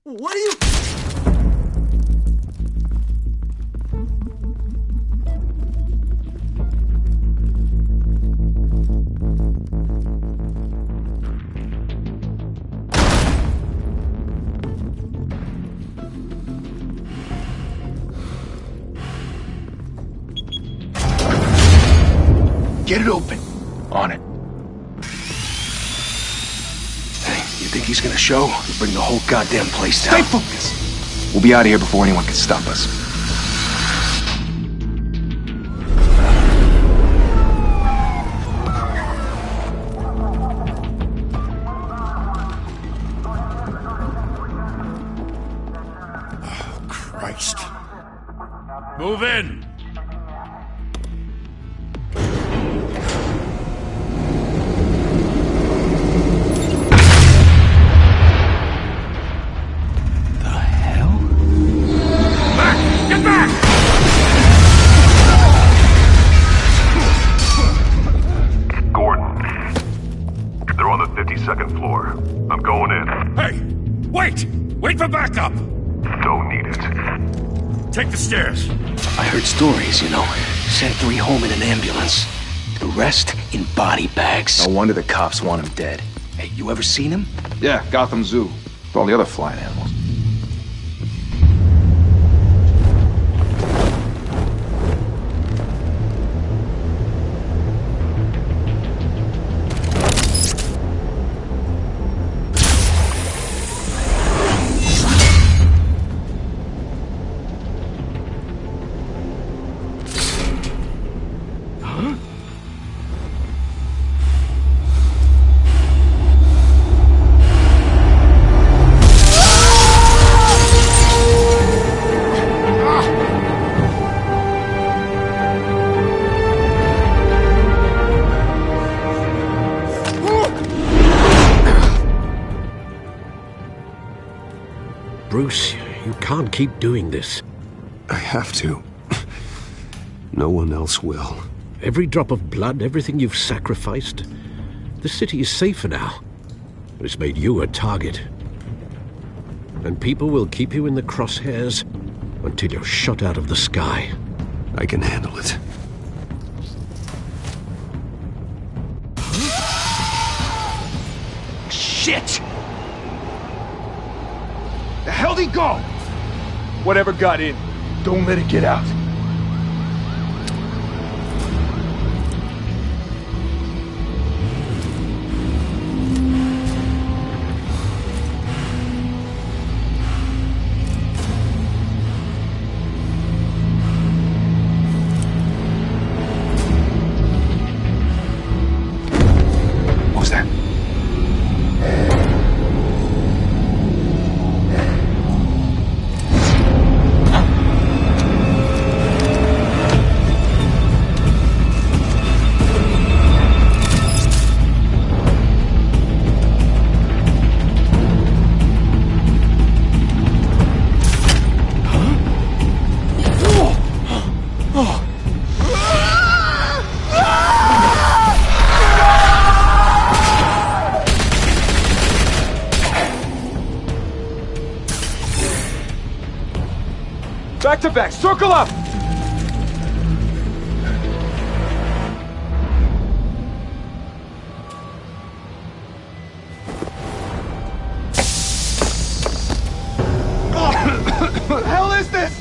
What are you... Get it open. On it. Hey, you think he's gonna show? He'll bring the whole goddamn place down. Stay focused! We'll be out of here before anyone can stop us. Oh, Christ. Move in! Wait for backup! Don't need it. Take the stairs. I heard stories, you know. Sent 3 home in an ambulance. The rest in body bags. No wonder the cops want him dead. Hey, you ever seen him? Yeah, Gotham Zoo. With all the other flying animals. Bruce, you can't keep doing this. I have to. No one else will. Every drop of blood, everything you've sacrificed. The city is safer now. It's made you a target. And people will keep you in the crosshairs until you're shot out of the sky. I can handle it. Shit! The hell'd he go? Whatever got in, don't let it get out. What was that? it back! Circle up! What the hell is this?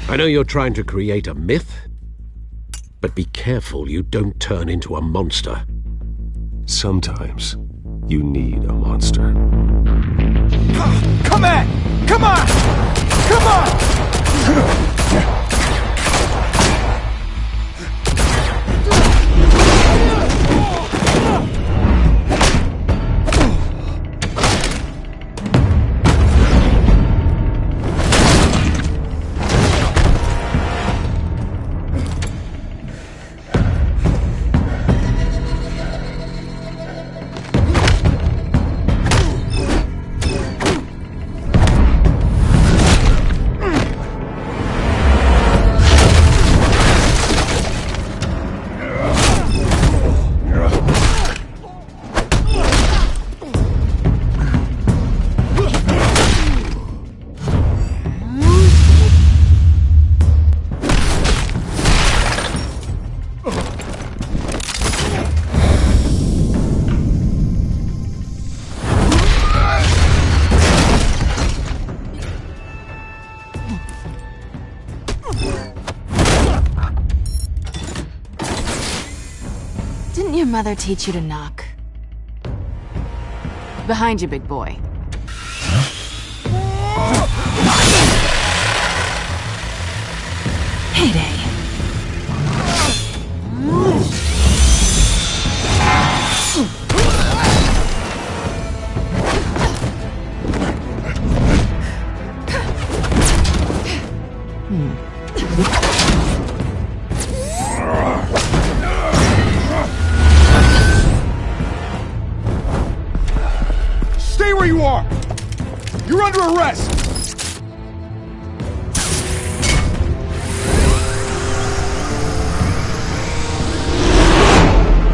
I know you're trying to create a myth, but be careful you don't turn into a monster. Sometimes you need a monster. Come on! Come on! Come on! Didn't your mother teach you to knock? Behind you, big boy. Heyday. Stay where you are! You're under arrest!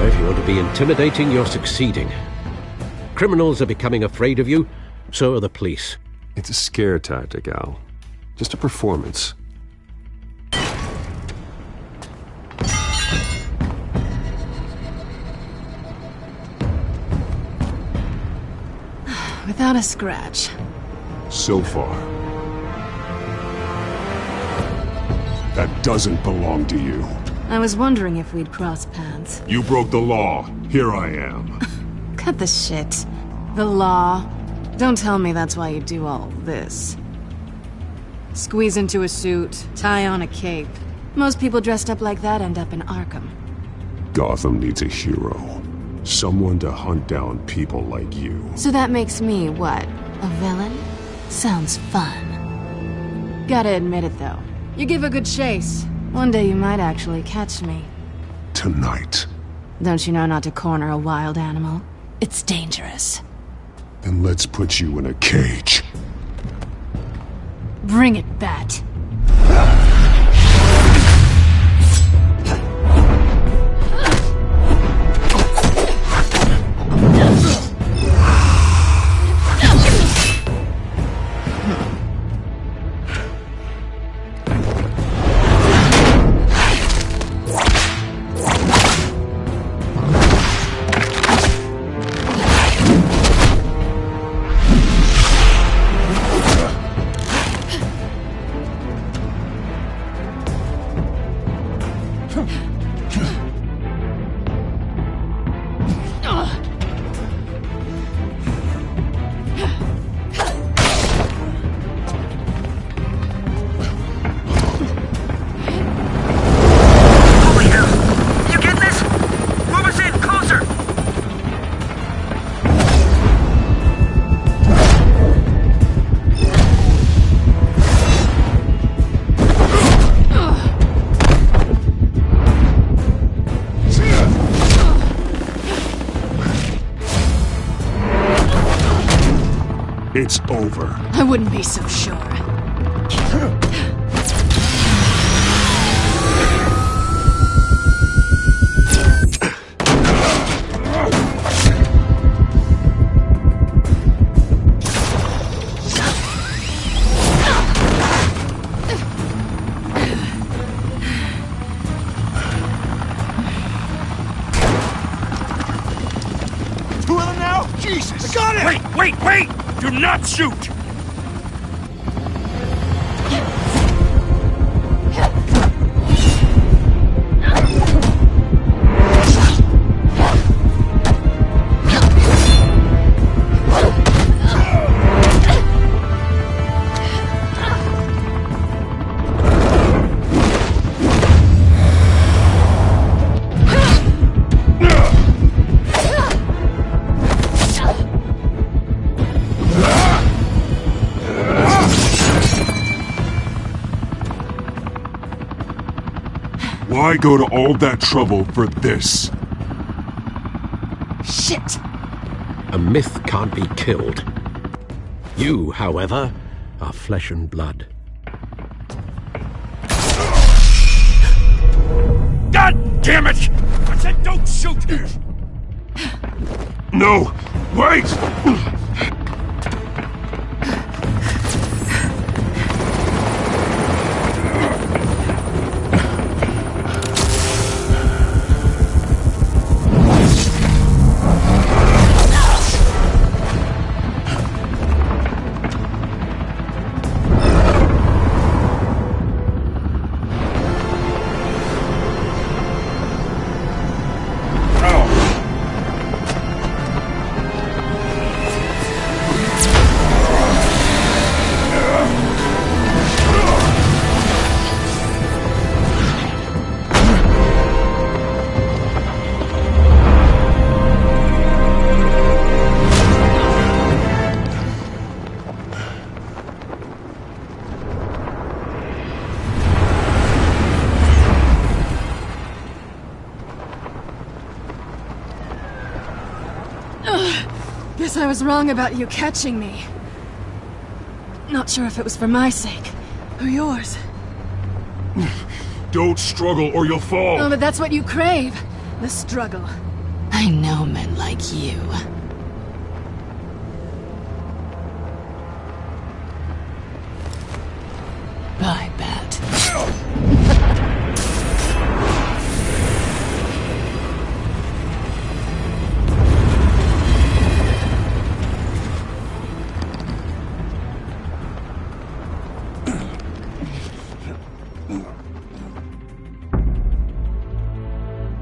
If you want to be intimidating, you're succeeding. Criminals are becoming afraid of you, so are the police. It's a scare tactic, Al. Just a performance. Without a scratch. So far. That doesn't belong to you. I was wondering if we'd cross paths. You broke the law. Here I am. Cut the shit. The law. Don't tell me that's why you do all this. Squeeze into a suit, tie on a cape. Most people dressed up like that end up in Arkham. Gotham needs a hero. Someone to hunt down people like you. So that makes me, what, a villain? Sounds fun. Gotta admit it, though. You give a good chase. One day you might actually catch me. Tonight. Don't you know not to corner a wild animal? It's dangerous. Then let's put you in a cage. Bring it, Bat. it's over. I wouldn't be so sure. Jesus! I got it! Wait! Do not shoot! Why go to all that trouble for this? Shit! A myth can't be killed. You, however, are flesh and blood. God damn it! I said don't shoot! No! Wait! Guess I was wrong about you catching me. Not sure if it was for my sake, or yours. Don't struggle or you'll fall! Oh, but that's what you crave. The struggle. I know men like you. I bet.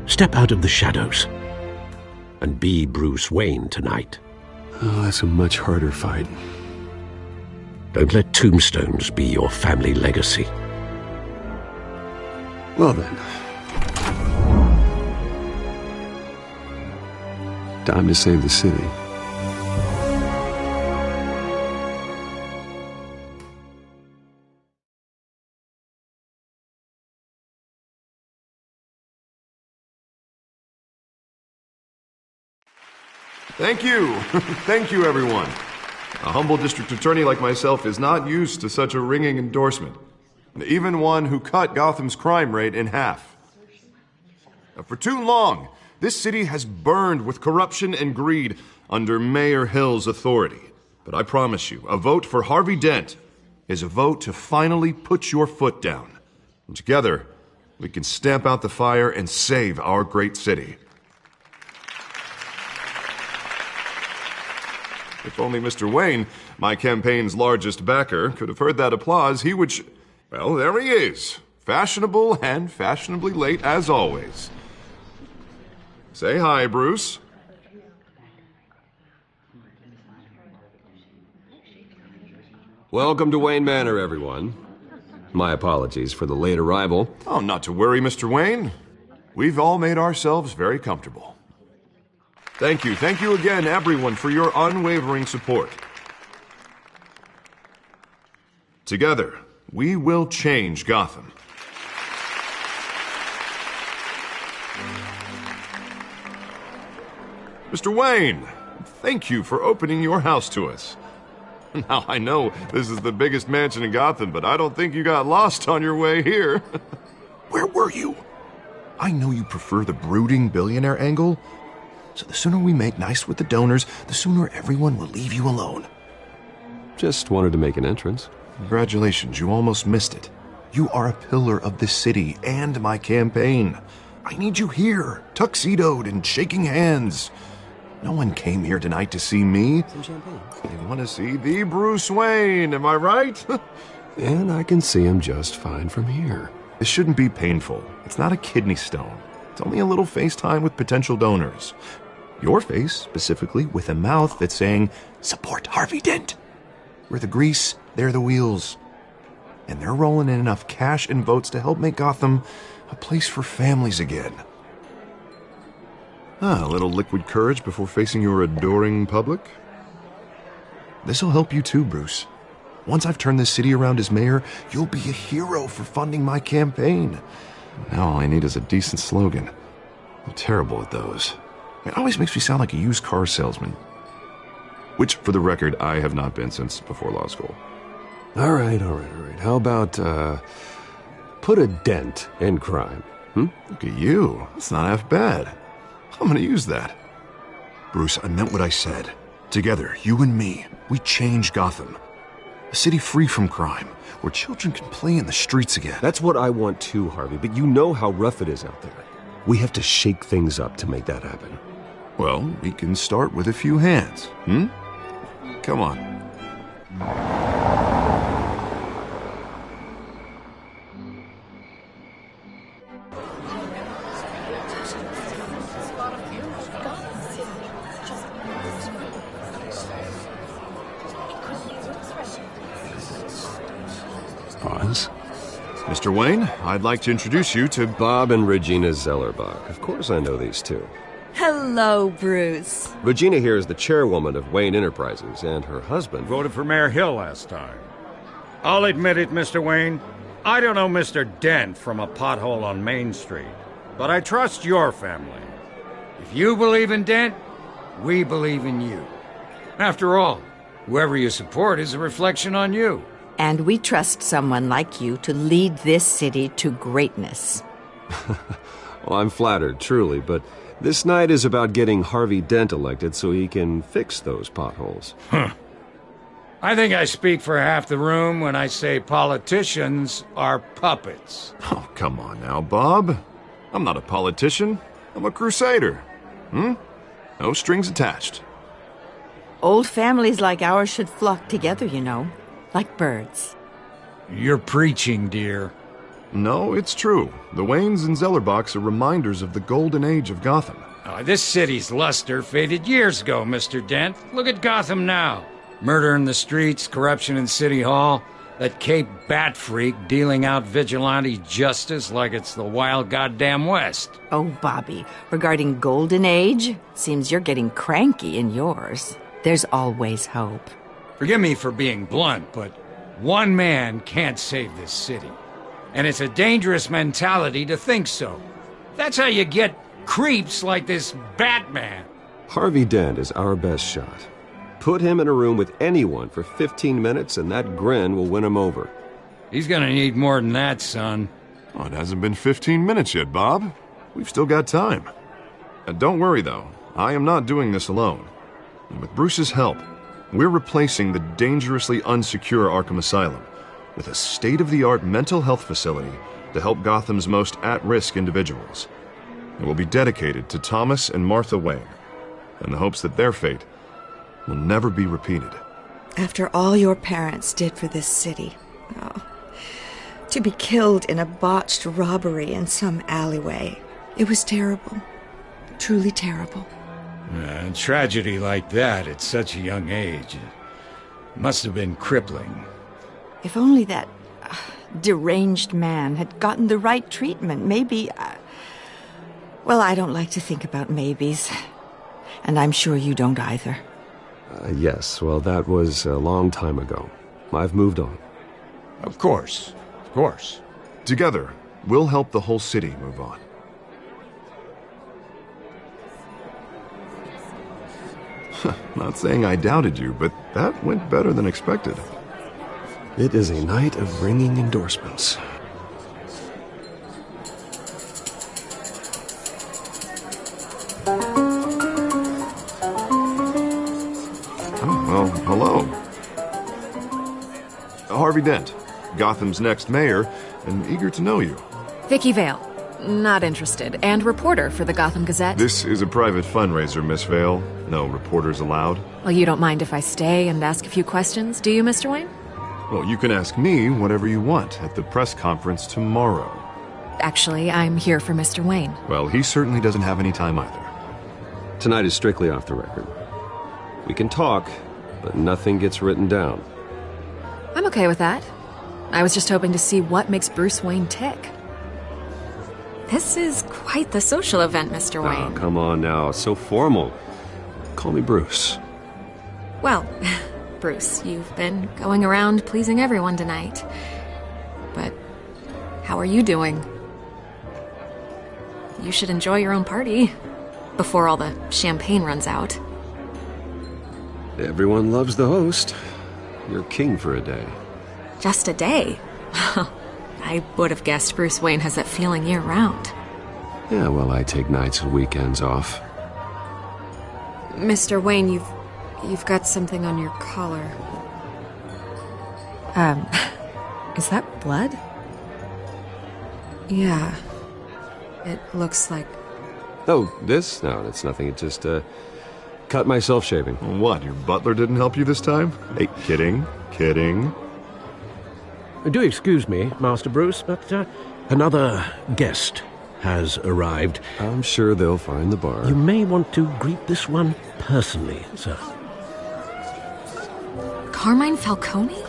Step out of the shadows and be Bruce Wayne tonight. Oh, that's a much harder fight. Don't let tombstones be your family legacy. Well then. Time to save the city. Thank you. Thank you, everyone. A humble district attorney like myself is not used to such a ringing endorsement. Even one who cut Gotham's crime rate in half. For too long, this city has burned with corruption and greed under Mayor Hill's authority. But I promise you, a vote for Harvey Dent is a vote to finally put your foot down. And together, we can stamp out the fire and save our great city. If only Mr. Wayne, my campaign's largest backer, could have heard that applause, he would well, there he is. Fashionable and fashionably late as always. Say hi, Bruce. Welcome to Wayne Manor, everyone. My apologies for the late arrival. Oh, not to worry, Mr. Wayne. We've all made ourselves very comfortable. Thank you again, everyone, for your unwavering support. Together, we will change Gotham. Mr. Wayne, thank you for opening your house to us. Now, I know this is the biggest mansion in Gotham, but I don't think you got lost on your way here. Where were you? I know you prefer the brooding billionaire angle, so the sooner we make nice with the donors, the sooner everyone will leave you alone. Just wanted to make an entrance. Congratulations, you almost missed it. You are a pillar of this city and my campaign. I need you here, tuxedoed and shaking hands. No one came here tonight to see me. Some champagne. They want to see the Bruce Wayne, am I right? And I can see him just fine from here. This shouldn't be painful. It's not a kidney stone. It's only a little FaceTime with potential donors. Your face, specifically, with a mouth that's saying, support Harvey Dent. We're the grease, they're the wheels. And they're rolling in enough cash and votes to help make Gotham a place for families again. A little liquid courage before facing your adoring public. This'll help you too, Bruce. Once I've turned this city around as mayor, you'll be a hero for funding my campaign. Now all I need is a decent slogan. I'm terrible at those. It always makes me sound like a used car salesman. Which, for the record, I have not been since before law school. All right. How about, put a dent in crime, Look at you. That's not half bad. I'm gonna use that. Bruce, I meant what I said. Together, you and me, we change Gotham. A city free from crime, where children can play in the streets again. That's what I want too, Harvey, but you know how rough it is out there. We have to shake things up to make that happen. Well, we can start with a few hands, Come on. Pause. Mr. Wayne, I'd like to introduce you to Bob and Regina Zellerbach. Of course I know these two. Hello, Bruce. Regina here is the chairwoman of Wayne Enterprises, and her husband... Voted for Mayor Hill last time. I'll admit it, Mr. Wayne. I don't know Mr. Dent from a pothole on Main Street, but I trust your family. If you believe in Dent, we believe in you. After all, whoever you support is a reflection on you. And we trust someone like you to lead this city to greatness. Well, I'm flattered, truly, but this night is about getting Harvey Dent elected so he can fix those potholes. I think I speak for half the room when I say politicians are puppets. Oh, come on now, Bob. I'm not a politician. I'm a crusader. No strings attached. Old families like ours should flock together, you know, like birds. You're preaching, dear. No, it's true. The Waynes and Zellerbachs are reminders of the golden age of Gotham. This city's luster faded years ago, Mr. Dent. Look at Gotham now. Murder in the streets, corruption in City Hall, that Cape Bat freak dealing out vigilante justice like it's the wild goddamn West. Oh, Bobby, regarding Golden Age, seems you're getting cranky in yours. There's always hope. Forgive me for being blunt, but one man can't save this city. And it's a dangerous mentality to think so. That's how you get creeps like this Batman. Harvey Dent is our best shot. Put him in a room with anyone for 15 minutes and that grin will win him over. He's gonna need more than that, son. Oh, it hasn't been 15 minutes yet, Bob. We've still got time. Don't worry, though. I am not doing this alone. And with Bruce's help, we're replacing the dangerously unsecure Arkham Asylum with a state-of-the-art mental health facility to help Gotham's most at-risk individuals. It will be dedicated to Thomas and Martha Wayne, in the hopes that their fate will never be repeated. After all your parents did for this city, to be killed in a botched robbery in some alleyway, it was terrible. Truly terrible. A tragedy like that at such a young age must have been crippling. If only that deranged man had gotten the right treatment, maybe... well, I don't like to think about maybes. And I'm sure you don't either. Yes, well, that was a long time ago. I've moved on. Of course. Of course. Together, we'll help the whole city move on. Not saying I doubted you, but that went better than expected. It is a night of ringing endorsements. Oh, well, hello. Harvey Dent, Gotham's next mayor, and eager to know you. Vicky Vale. Not interested. And reporter for the Gotham Gazette. This is a private fundraiser, Miss Vale. No reporters allowed. Well, you don't mind if I stay and ask a few questions, do you, Mr. Wayne? Well, you can ask me whatever you want at the press conference tomorrow. Actually, I'm here for Mr. Wayne. Well, he certainly doesn't have any time either. Tonight is strictly off the record. We can talk, but nothing gets written down. I'm okay with that. I was just hoping to see what makes Bruce Wayne tick. This is quite the social event, Mr. Wayne. Oh, come on now. So formal. Call me Bruce. Well, Bruce, you've been going around pleasing everyone tonight. But how are you doing? You should enjoy your own party before all the champagne runs out. Everyone loves the host. You're king for a day. Just a day? I would have guessed Bruce Wayne has that feeling year-round. Yeah, well, I take nights and weekends off. Mr. Wayne, you've got something on your collar. Is that blood? Yeah. It looks like... Oh, this? No, it's nothing. It just, cut myself shaving. What, your butler didn't help you this time? Hey, kidding. Do excuse me, Master Bruce, but another guest has arrived. I'm sure they'll find the bar. You may want to greet this one personally, sir. Carmine Falcone?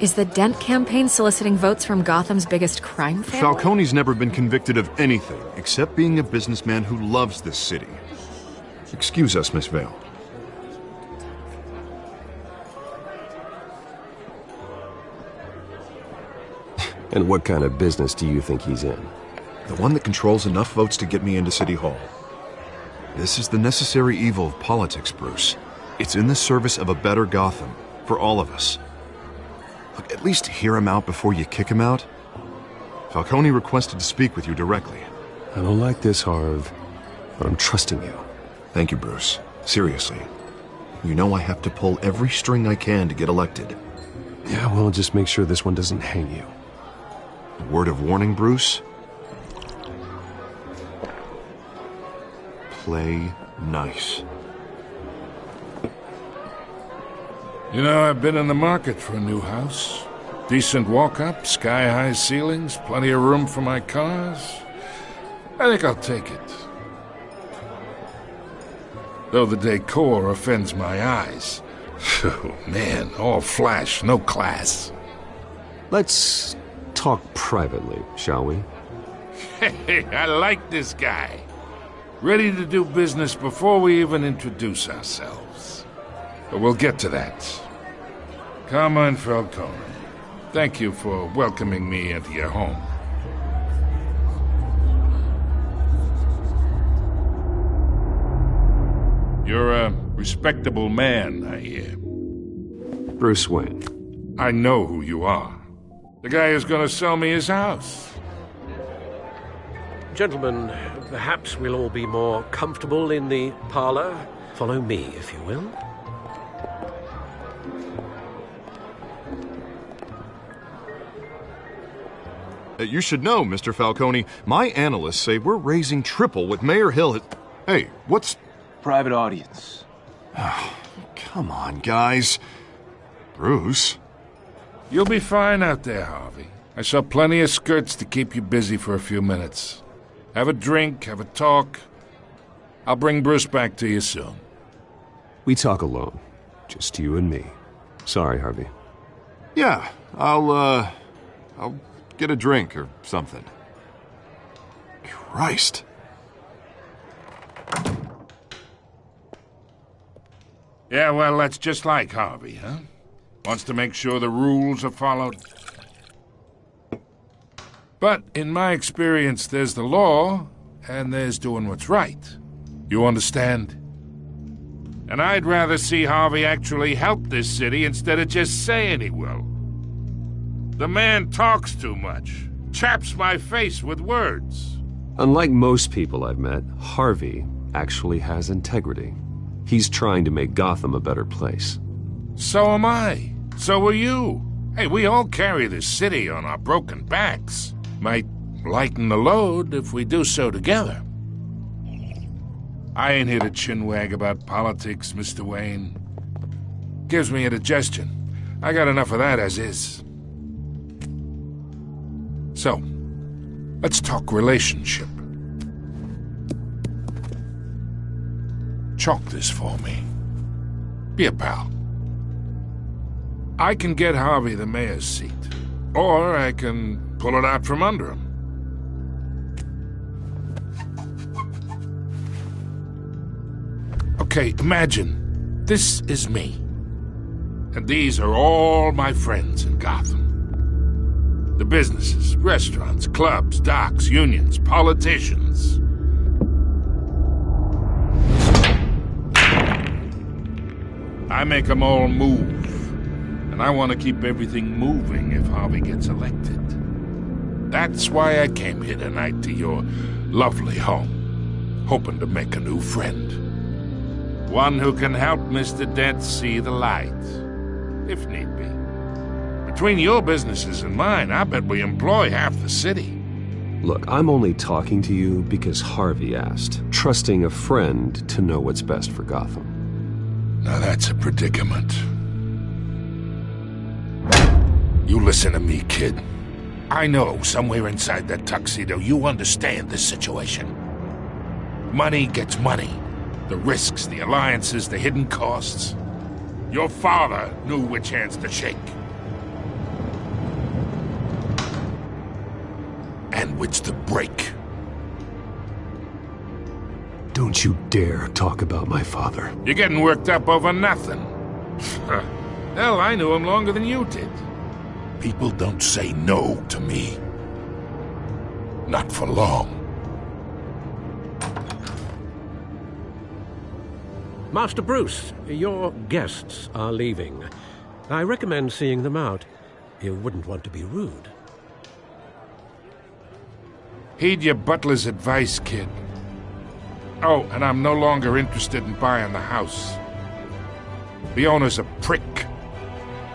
Is the Dent campaign soliciting votes from Gotham's biggest crime family? Falcone's never been convicted of anything except being a businessman who loves this city. Excuse us, Miss Vale. And what kind of business do you think he's in? The one that controls enough votes to get me into City Hall. This is the necessary evil of politics, Bruce. It's in the service of a better Gotham, for all of us. Look, at least hear him out before you kick him out. Falcone requested to speak with you directly. I don't like this, Harv, but I'm trusting you. Thank you, Bruce. Seriously. You know I have to pull every string I can to get elected. Yeah, well, just make sure this one doesn't hang you. A word of warning, Bruce? Play nice. You know, I've been in the market for a new house. Decent walk-up, sky-high ceilings, plenty of room for my cars. I think I'll take it. Though the decor offends my eyes. Oh, man, all flash, no class. Let's talk privately, shall we? Hey, I like this guy. Ready to do business before we even introduce ourselves. But we'll get to that. Carmine Falcone, thank you for welcoming me into your home. You're a respectable man, I hear. Bruce Wayne. I know who you are. The guy who's going to sell me his house. Gentlemen, perhaps we'll all be more comfortable in the parlor. Follow me, if you will. You should know, Mr. Falcone, my analysts say we're raising triple what Mayor Hill had... Hey, what's... Private audience. Oh, come on, guys. Bruce? You'll be fine out there, Harvey. I saw plenty of skirts to keep you busy for a few minutes. Have a drink, have a talk. I'll bring Bruce back to you soon. We talk alone. Just you and me. Sorry, Harvey. Yeah, I'll get a drink or something. Christ. Yeah, well, that's just like Harvey, huh? Wants to make sure the rules are followed. But in my experience, there's the law, and there's doing what's right. You understand? And I'd rather see Harvey actually help this city instead of just saying he will. The man talks too much, chaps my face with words. Unlike most people I've met, Harvey actually has integrity. He's trying to make Gotham a better place. So am I. So are you. Hey, we all carry this city on our broken backs. Might lighten the load if we do so together. I ain't here to chinwag about politics, Mr. Wayne. Gives me indigestion. I got enough of that as is. So, let's talk relationship. Chalk this for me. Be a pal. I can get Harvey the mayor's seat, or I can pull it out from under him. Okay, imagine this is me, and these are all my friends in Gotham. The businesses, restaurants, clubs, docks, unions, politicians. I make them all move, and I want to keep everything moving if Harvey gets elected. That's why I came here tonight to your lovely home, hoping to make a new friend. One who can help Mr. Dent see the light, if need be. Between your businesses and mine, I bet we employ half the city. Look, I'm only talking to you because Harvey asked, trusting a friend to know what's best for Gotham. Now that's a predicament. You listen to me, kid. I know somewhere inside that tuxedo you understand this situation. Money gets money. The risks, the alliances, the hidden costs. Your father knew which hands to shake. And which to break. Don't you dare talk about my father. You're getting worked up over nothing. Hell, I knew him longer than you did. People don't say no to me. Not for long. Master Bruce, your guests are leaving. I recommend seeing them out. You wouldn't want to be rude. Heed your butler's advice, kid. Oh, and I'm no longer interested in buying the house. The owner's a prick,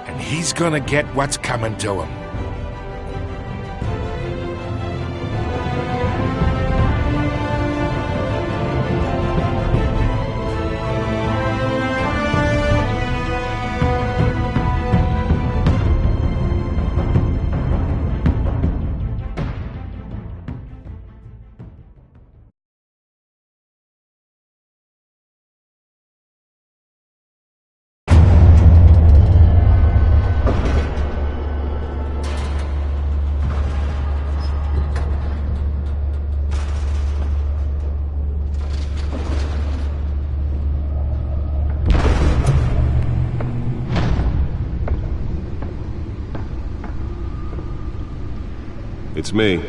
and he's gonna get what's coming to him. It's me.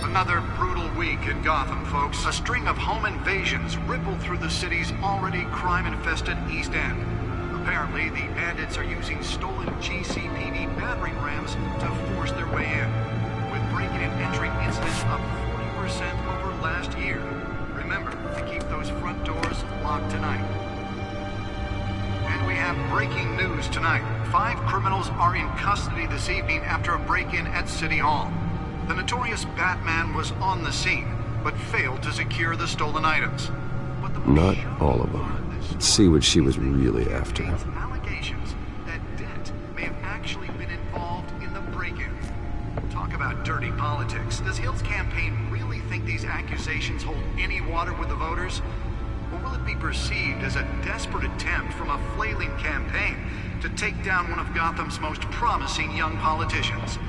Another brutal week in Gotham, folks. A string of home invasions rippled through the city's already crime-infested East End. Apparently, the bandits are using stolen GCPD battering rams to force their way in, with break-in and entry incidents up 40% over last year. Remember to keep those front doors locked tonight. And we have breaking news tonight. 5 criminals are in custody this evening after a break-in at City Hall. The notorious Batman was on the scene, but failed to secure the stolen items. Not all of them. Let's see what she was really after. Allegations that Dent may have actually been involved in the break-in. Talk about dirty politics. Does Hill's campaign really think these accusations hold any water with the voters? Or will will it be perceived as a desperate attempt from a flailing campaign to take down one of Gotham's most promising young politicians?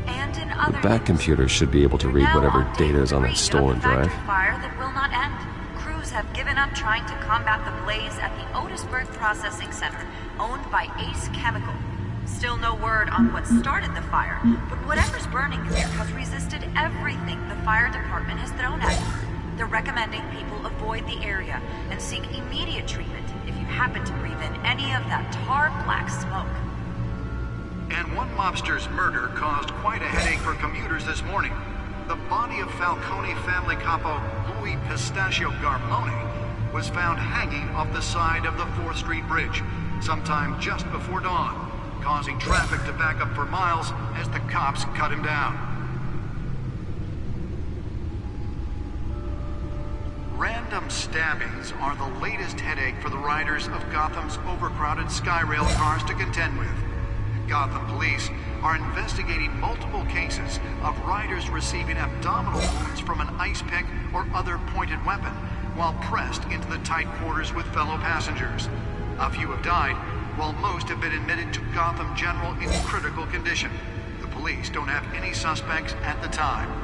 And in other Bat computers should be able to read whatever data is on that stolen drive. Fire that will not end. Crews have given up trying to combat the blaze at the Otisburg Processing Center, owned by Ace Chemical. Still no word on what started the fire, but whatever's burning there has resisted everything the fire department has thrown at it. They're recommending people avoid the area and seek immediate treatment if you happen to breathe in any of that tar black smoke. And one mobster's murder caused quite a headache for commuters this morning. The body of Falcone family capo Louis Pistachio Garmone was found hanging off the side of the 4th Street Bridge sometime just before dawn, causing traffic to back up for miles as the cops cut him down. Random stabbings are the latest headache for the riders of Gotham's overcrowded Skyrail cars to contend with. Gotham police are investigating multiple cases of riders receiving abdominal wounds from an ice pick or other pointed weapon while pressed into the tight quarters with fellow passengers. A few have died, while most have been admitted to Gotham General in critical condition. The police don't have any suspects at the time.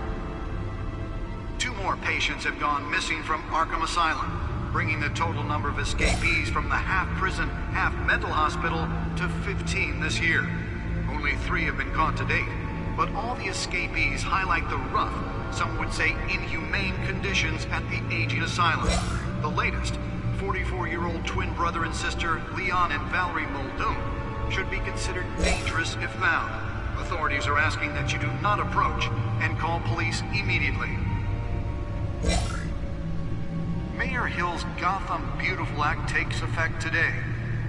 2 more patients have gone missing from Arkham Asylum, bringing the total number of escapees from the half-prison, half-mental hospital to 15 this year. Only 3 have been caught to date, but all the escapees highlight the rough, some would say inhumane conditions at the aging asylum. The latest, 44-year-old twin brother and sister Leon and Valerie Muldoon, should be considered dangerous if found. Authorities are asking that you do not approach and call police immediately. Mayor Hill's Gotham Beautiful Act takes effect today,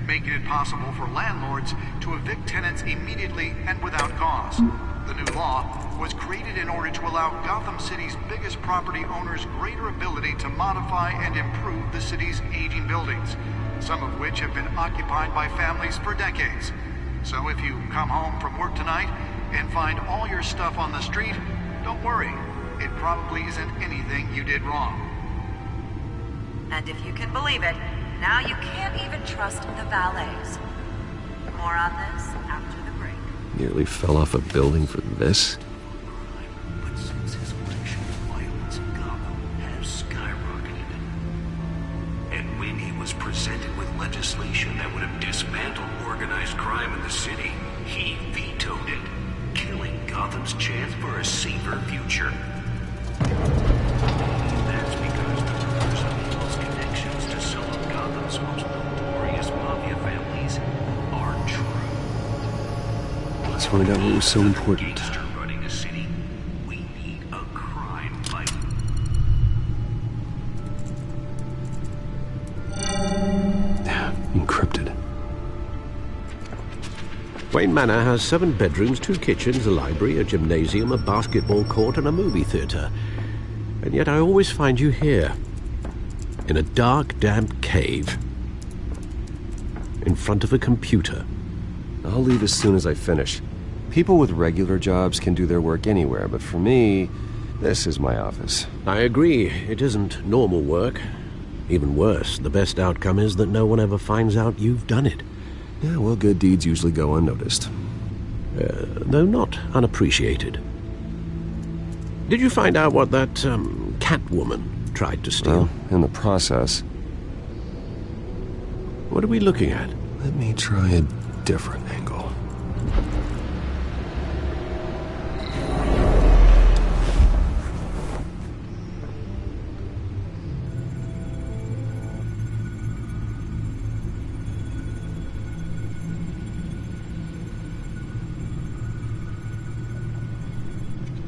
making it possible for landlords to evict tenants immediately and without cause. The new law was created in order to allow Gotham City's biggest property owners greater ability to modify and improve the city's aging buildings, some of which have been occupied by families for decades. So if you come home from work tonight and find all your stuff on the street, don't worry. It probably isn't anything you did wrong. And if you can believe it, now you can't even trust the valets. More on this after the break. Nearly fell off a building for this? But since his election, violence in Gotham has skyrocketed. And when he was presented with legislation that would have dismantled organized crime in the city, he vetoed it, killing Gotham's chance for a safer future. That's because the rumors of Hill's connections to some of Gotham's most notorious mafia families are true. Let's find out what was so important. Running a city, we need a crime fight. Encrypted. Wayne Manor has 7 bedrooms, 2 kitchens, a library, a gymnasium, a basketball court, and a movie theater. And yet I always find you here, in a dark, damp cave, in front of a computer. I'll leave as soon as I finish. People with regular jobs can do their work anywhere, but for me, this is my office. I agree. It isn't normal work. Even worse, the best outcome is that no one ever finds out you've done it. Yeah, well, good deeds usually go unnoticed. Though not unappreciated. Did you find out what that, Catwoman tried to steal? Well, in the process. What are we looking at? Let me try a different angle.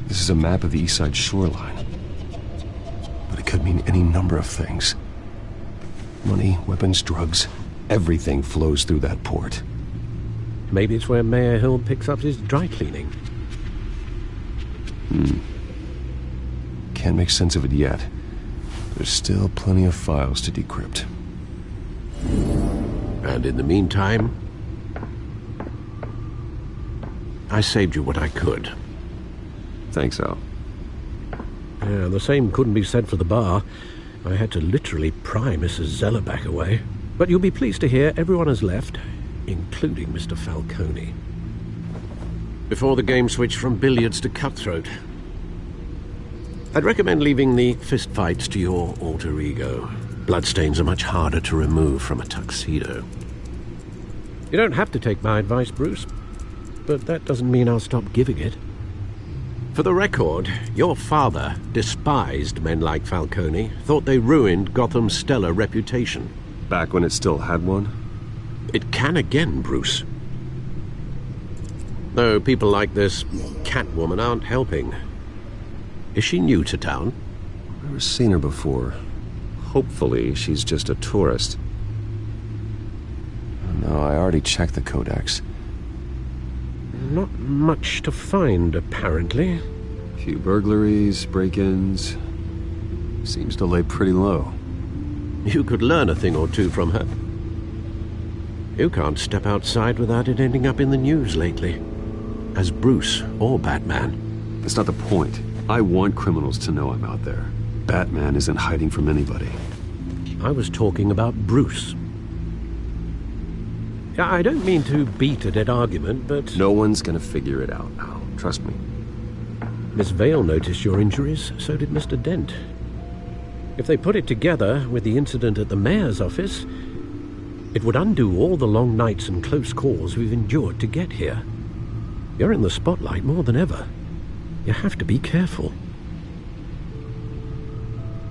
This is a map of the East Side shoreline. But it could mean any number of things. Money, weapons, drugs, everything flows through that port. Maybe it's where Mayor Hill picks up his dry cleaning. Can't make sense of it yet. There's still plenty of files to decrypt. And in the meantime, I saved you what I could. Thanks, Al. Yeah, the same couldn't be said for the bar. I had to literally pry Mrs. Zellerback away. But you'll be pleased to hear everyone has left, including Mr. Falcone. Before the game switched from billiards to cutthroat. I'd recommend leaving the fistfights to your alter ego. Bloodstains are much harder to remove from a tuxedo. You don't have to take my advice, Bruce, but that doesn't mean I'll stop giving it. For the record, your father despised men like Falcone, thought they ruined Gotham's stellar reputation. Back when it still had one? It can again, Bruce. Though people like this Catwoman aren't helping. Is she new to town? I've never seen her before. Hopefully, she's just a tourist. No, I already checked the codex. Not much to find, apparently. A few burglaries, break-ins. Seems to lay pretty low. You could learn a thing or two from her. You can't step outside without it ending up in the news lately. As Bruce or Batman. That's not the point. I want criminals to know I'm out there. Batman isn't hiding from anybody. I was talking about Bruce. I don't mean to beat a dead argument, but... No one's gonna figure it out now. Trust me. Miss Vale noticed your injuries, so did Mr. Dent. If they put it together with the incident at the mayor's office, it would undo all the long nights and close calls we've endured to get here. You're in the spotlight more than ever. You have to be careful.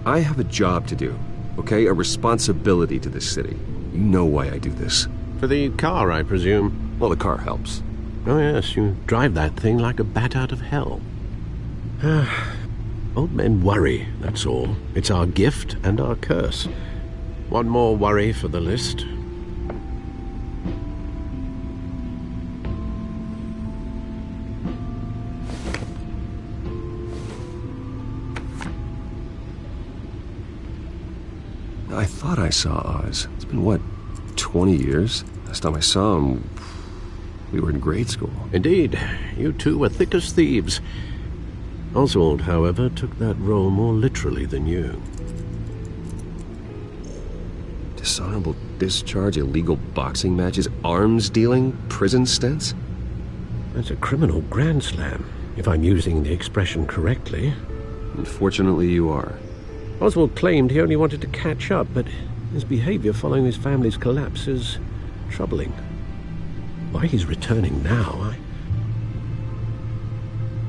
I have a job to do, okay? A responsibility to this city. You know why I do this. For the car, I presume? Well, the car helps. Oh yes, you drive that thing like a bat out of hell. Old men worry, that's all. It's our gift and our curse. One more worry for the list. I thought I saw Oz. It's been, what, 20 years? Last time I saw him, we were in grade school. Indeed. You two were thick as thieves. Oswald, however, took that role more literally than you. Dishonorable discharge, illegal boxing matches, arms dealing, prison stints? That's a criminal grand slam, if I'm using the expression correctly. Unfortunately, you are. Oswald claimed he only wanted to catch up, but his behavior following his family's collapse is troubling. Why he's returning now, I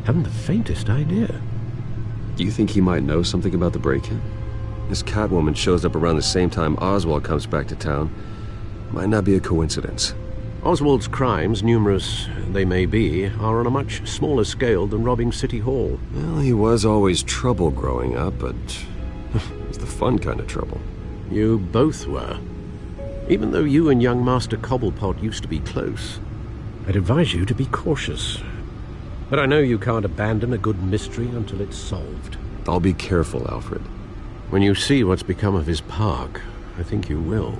haven't the faintest idea. Do you think he might know something about the break-in? This Catwoman shows up around the same time Oswald comes back to town. Might not be a coincidence. Oswald's crimes, numerous they may be, are on a much smaller scale than robbing City Hall. Well, he was always trouble growing up, but it's the fun kind of trouble. You both were. Even though you and young Master Cobblepot used to be close, I'd advise you to be cautious. But I know you can't abandon a good mystery until it's solved. I'll be careful, Alfred. When you see what's become of his park, I think you will.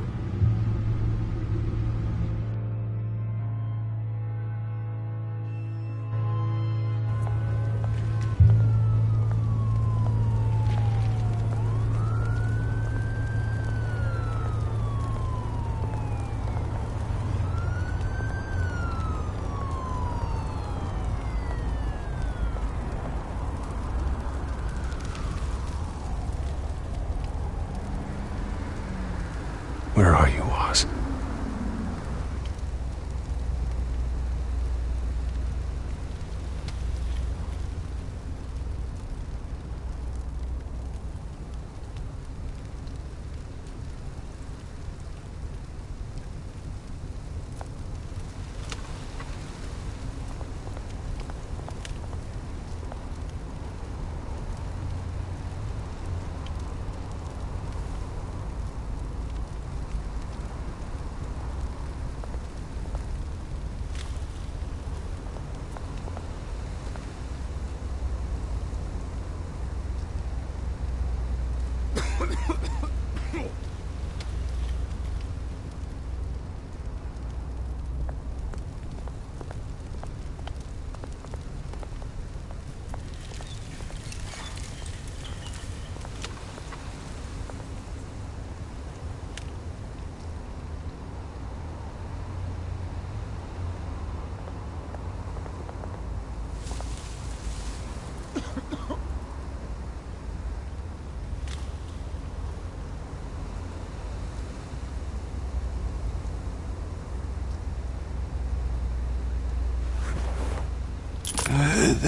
Where are you, Oz?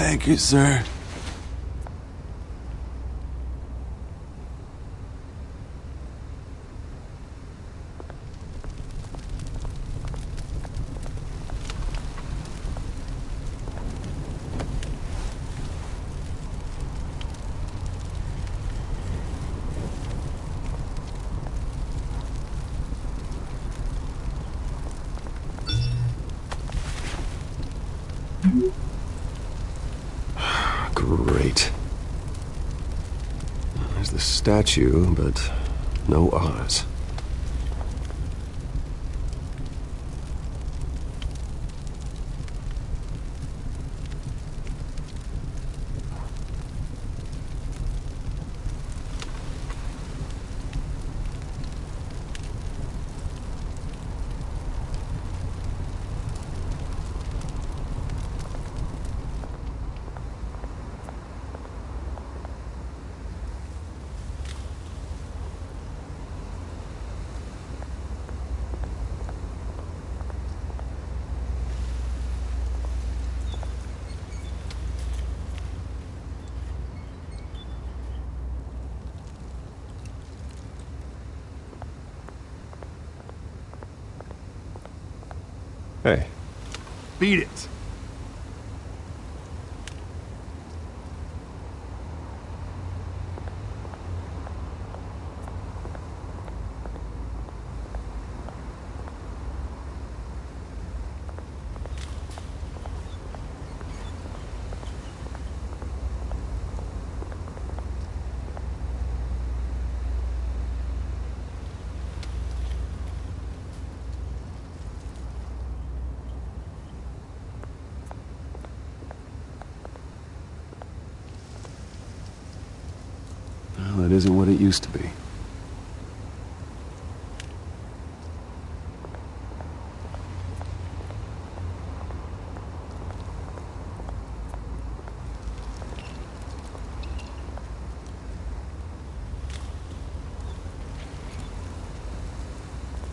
Thank you, sir. Great. There's the statue, but no Oz. Hey. Beat it. Well, it isn't what it used to be.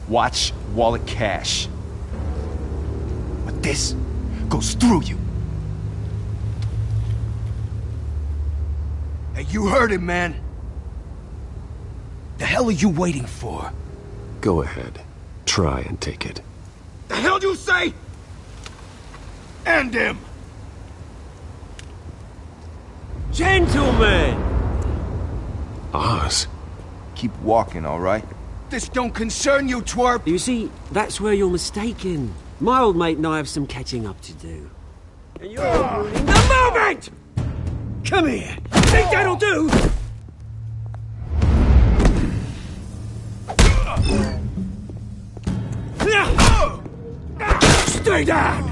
Watch wallet cash. But this goes through you. Hey, you heard him, man. The hell are you waiting for? Go ahead. Try and take it. The hell do you say? End him! Gentlemen! Oz? Keep walking, all right? This don't concern you, twerp! You see, that's where you're mistaken. My old mate and I have some catching up to do. And you're ruining the moment! Come here! Think that'll do? Stay down!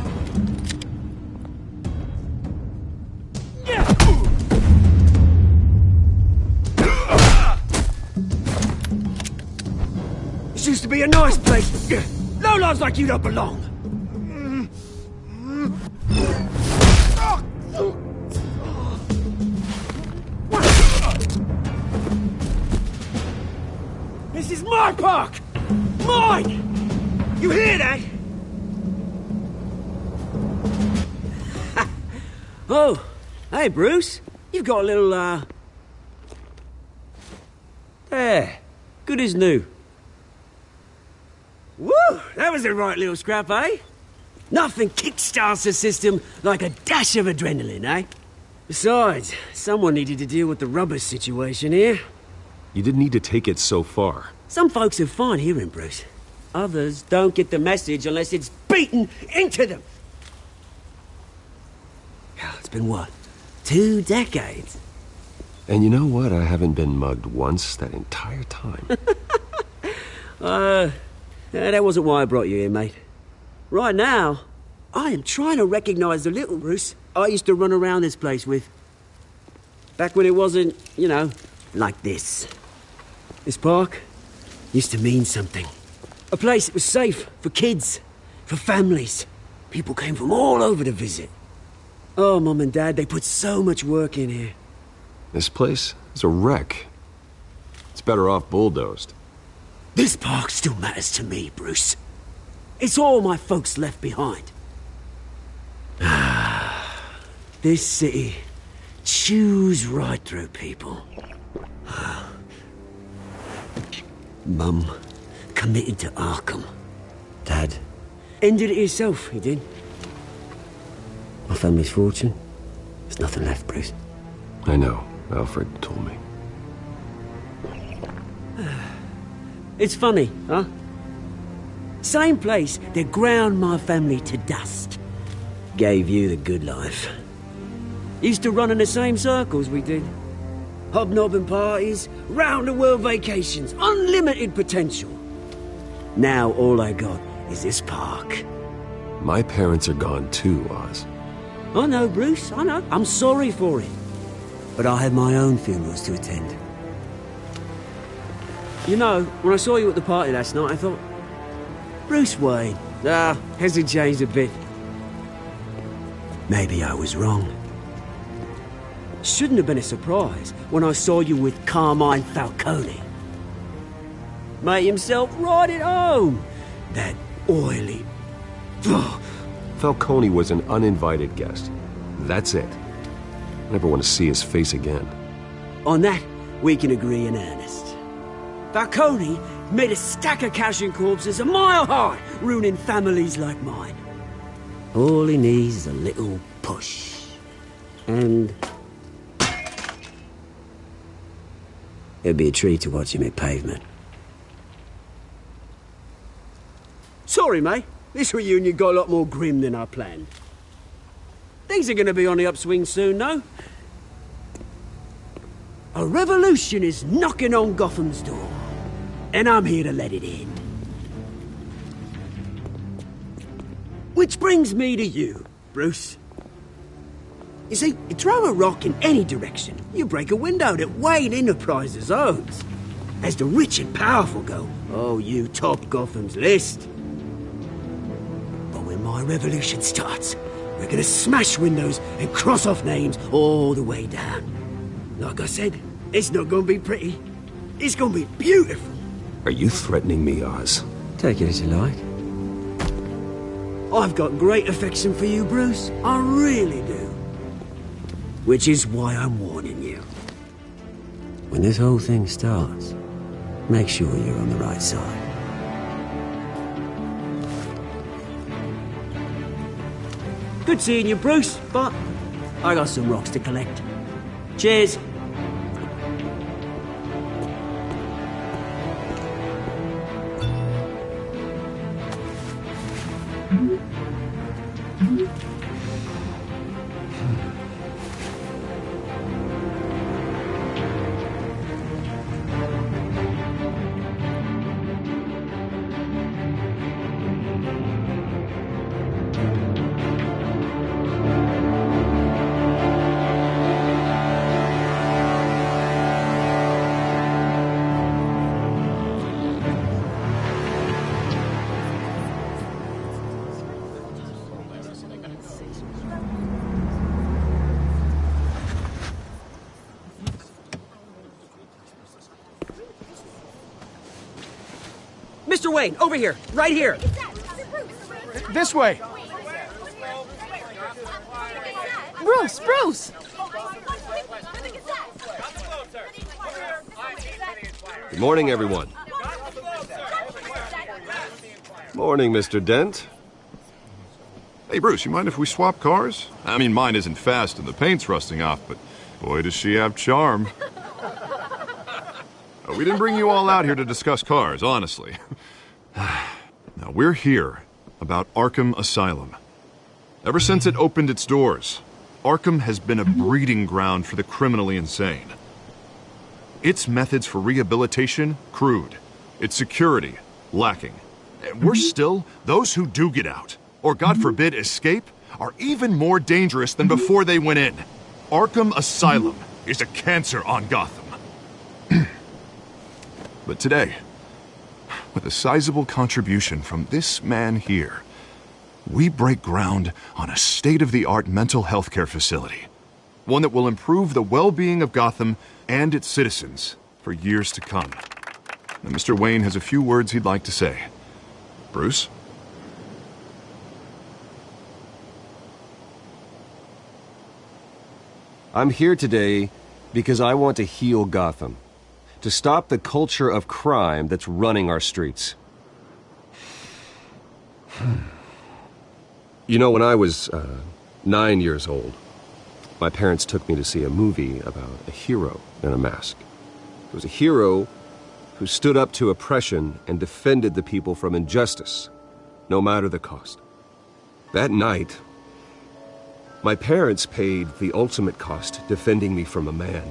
This used to be a nice place. Lowlifes like you don't belong. This is my park! Mine! You hear that? Oh, hey, Bruce. You've got a little, There. Good as new. Woo! That was the right little scrap, eh? Nothing kickstarts the system like a dash of adrenaline, eh? Besides, someone needed to deal with the rubber situation here. You didn't need to take it so far. Some folks are fine hearing, Bruce. Others don't get the message unless it's beaten into them. It's been what? 2 decades? And you know what? I haven't been mugged once that entire time. That wasn't why I brought you here, mate. Right now, I am trying to recognize the little Bruce I used to run around this place with. Back when it wasn't, you know, like this. This park used to mean something. A place that was safe for kids, for families. People came from all over to visit. Oh, Mum and Dad, they put so much work in here. This place is a wreck. It's better off bulldozed. This park still matters to me, Bruce. It's all my folks left behind. This city chews right through people. Mum committed to Arkham. Dad ended it himself, he did. My family's fortune. There's nothing left, Bruce. I know. Alfred told me. It's funny, huh? Same place that ground my family to dust. Gave you the good life. Used to run in the same circles we did. Hobnobbing parties, round-the-world vacations, unlimited potential. Now all I got is this park. My parents are gone too, Oz. I know, Bruce, I know. I'm sorry for it. But I have my own funerals to attend. You know, when I saw you at the party last night, I thought... Bruce Wayne. Has he changed a bit? Maybe I was wrong. Shouldn't have been a surprise when I saw you with Carmine Falcone. Made himself right at home. That oily... Falcone was an uninvited guest. That's it. I never want to see his face again. On that, we can agree in earnest. Falcone made a stack of cash and corpses a mile high, ruining families like mine. All he needs is a little push. And... it'd be a treat to watch him hit pavement. Sorry, mate. This reunion got a lot more grim than I planned. Things are going to be on the upswing soon, though. A revolution is knocking on Gotham's door. And I'm here to let it in. Which brings me to you, Bruce. You see, you throw a rock in any direction, you break a window that Wayne Enterprises owns. As the rich and powerful go, oh, you top Gotham's list. But when my revolution starts, we're gonna smash windows and cross off names all the way down. Like I said, it's not gonna be pretty. It's gonna be beautiful. Are you threatening me, Oz? Take it as you like. I've got great affection for you, Bruce. I really do. Which is why I'm warning you. When this whole thing starts, make sure you're on the right side. Good seeing you, Bruce, but I got some rocks to collect. Cheers. Mr. Wayne, over here, right here. This way. Bruce, Bruce! Good morning, everyone. Morning, Mr. Dent. Hey, Bruce, you mind if we swap cars? I mean, mine isn't fast and the paint's rusting off, but boy, does she have charm. We didn't bring you all out here to discuss cars, honestly. Now, we're here about Arkham Asylum. Ever since it opened its doors, Arkham has been a breeding ground for the criminally insane. Its methods for rehabilitation, crude. Its security, lacking. And worse still, those who do get out, or God forbid escape, are even more dangerous than before they went in. Arkham Asylum is a cancer on Gotham. But today, with a sizable contribution from this man here, we break ground on a state-of-the-art mental health care facility. One that will improve the well-being of Gotham and its citizens for years to come. Now, Mr. Wayne has a few words he'd like to say. Bruce? I'm here today because I want to heal Gotham. To stop the culture of crime that's running our streets. You know, when I was 9 years old, my parents took me to see a movie about a hero in a mask. It was a hero who stood up to oppression and defended the people from injustice, no matter the cost. That night, my parents paid the ultimate cost defending me from a man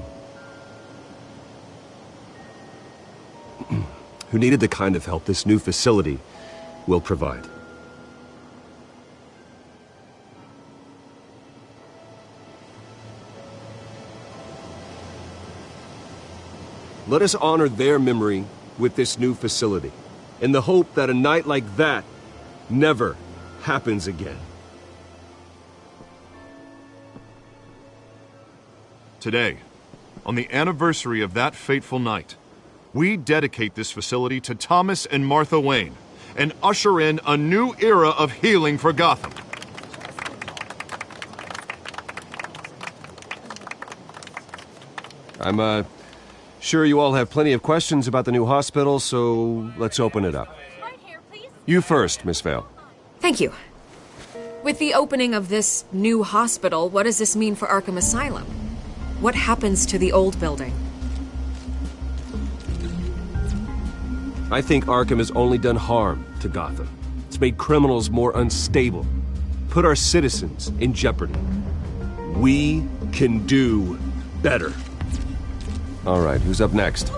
who needed the kind of help this new facility will provide. Let us honor their memory with this new facility, in the hope that a night like that never happens again. Today, on the anniversary of that fateful night, we dedicate this facility to Thomas and Martha Wayne and usher in a new era of healing for Gotham. I'm sure you all have plenty of questions about the new hospital, so let's open it up. You first, Miss Vale. Thank you. With the opening of this new hospital, what does this mean for Arkham Asylum? What happens to the old building? I think Arkham has only done harm to Gotham. It's made criminals more unstable, put our citizens in jeopardy. We can do better. All right, who's up next?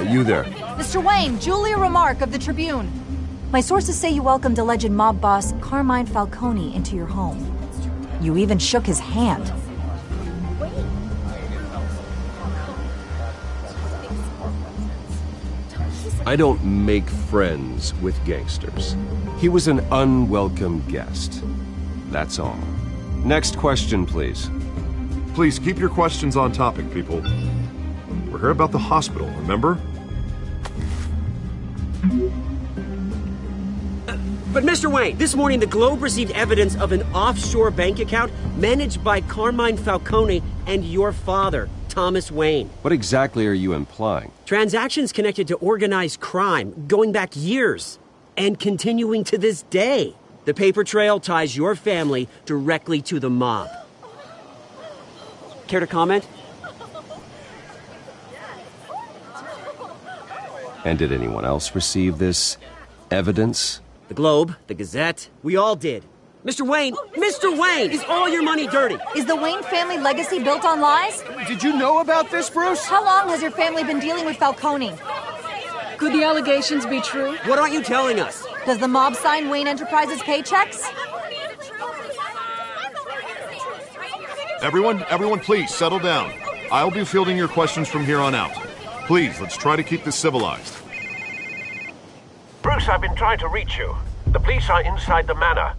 You there. Mr. Wayne, Julia Remark of the Tribune. My sources say you welcomed alleged mob boss Carmine Falcone into your home. You even shook his hand. I don't make friends with gangsters. He was an unwelcome guest. That's all. Next question, please. Please keep your questions on topic, people. We're here about the hospital, remember? But Mr. Wayne, this morning the Globe received evidence of an offshore bank account managed by Carmine Falcone and your father, Thomas Wayne. What exactly are you implying? Transactions connected to organized crime, going back years, and continuing to this day. The paper trail ties your family directly to the mob. Care to comment? And did anyone else receive this evidence? The Globe, the Gazette, we all did. Mr. Wayne, is all your money dirty? Is the Wayne family legacy built on lies? Did you know about this, Bruce? How long has your family been dealing with Falcone? Could the allegations be true? What aren't you telling us? Does the mob sign Wayne Enterprises paychecks? Everyone, please settle down. I'll be fielding your questions from here on out. Please, let's try to keep this civilized. Bruce, I've been trying to reach you. The police are inside the manor.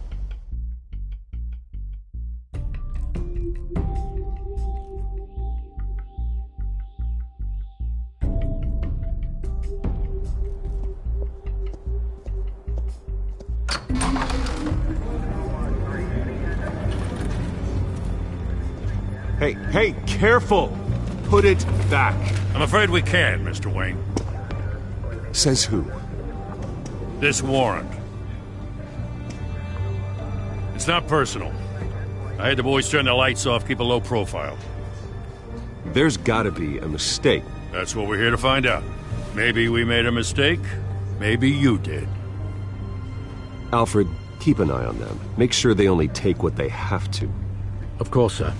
Hey, careful! Put it back. I'm afraid we can't, Mr. Wayne. Says who? This warrant. It's not personal. I had the boys turn the lights off, keep a low profile. There's gotta be a mistake. That's what we're here to find out. Maybe we made a mistake. Maybe you did. Alfred, keep an eye on them. Make sure they only take what they have to. Of course, sir.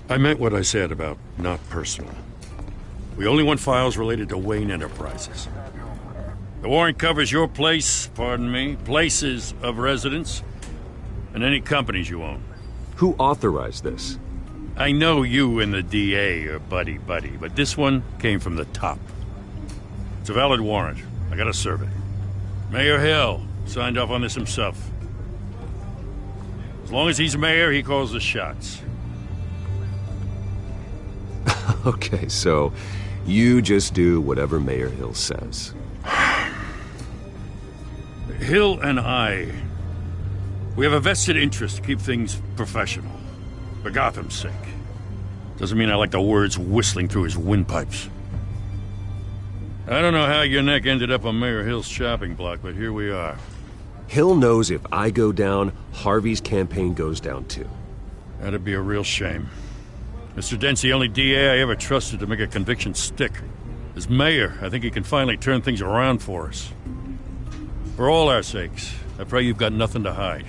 I meant what I said about not personal. We only want files related to Wayne Enterprises. The warrant covers your places of residence, and any companies you own. Who authorized this? I know you and the DA are buddy-buddy, but this one came from the top. It's a valid warrant. I gotta serve it. Mayor Hill signed off on this himself. As long as he's mayor, he calls the shots. Okay, so you just do whatever Mayor Hill says. Hill and I We have a vested interest to keep things professional. For Gotham's sake. Doesn't mean I like the words whistling through his windpipes. I don't know how your neck ended up on Mayor Hill's shopping block, but here we are. Hill knows if I go down, Harvey's campaign goes down too. That'd be a real shame. Mr. Dent's the only DA I ever trusted to make a conviction stick. As mayor, I think he can finally turn things around for us. For all our sakes, I pray you've got nothing to hide.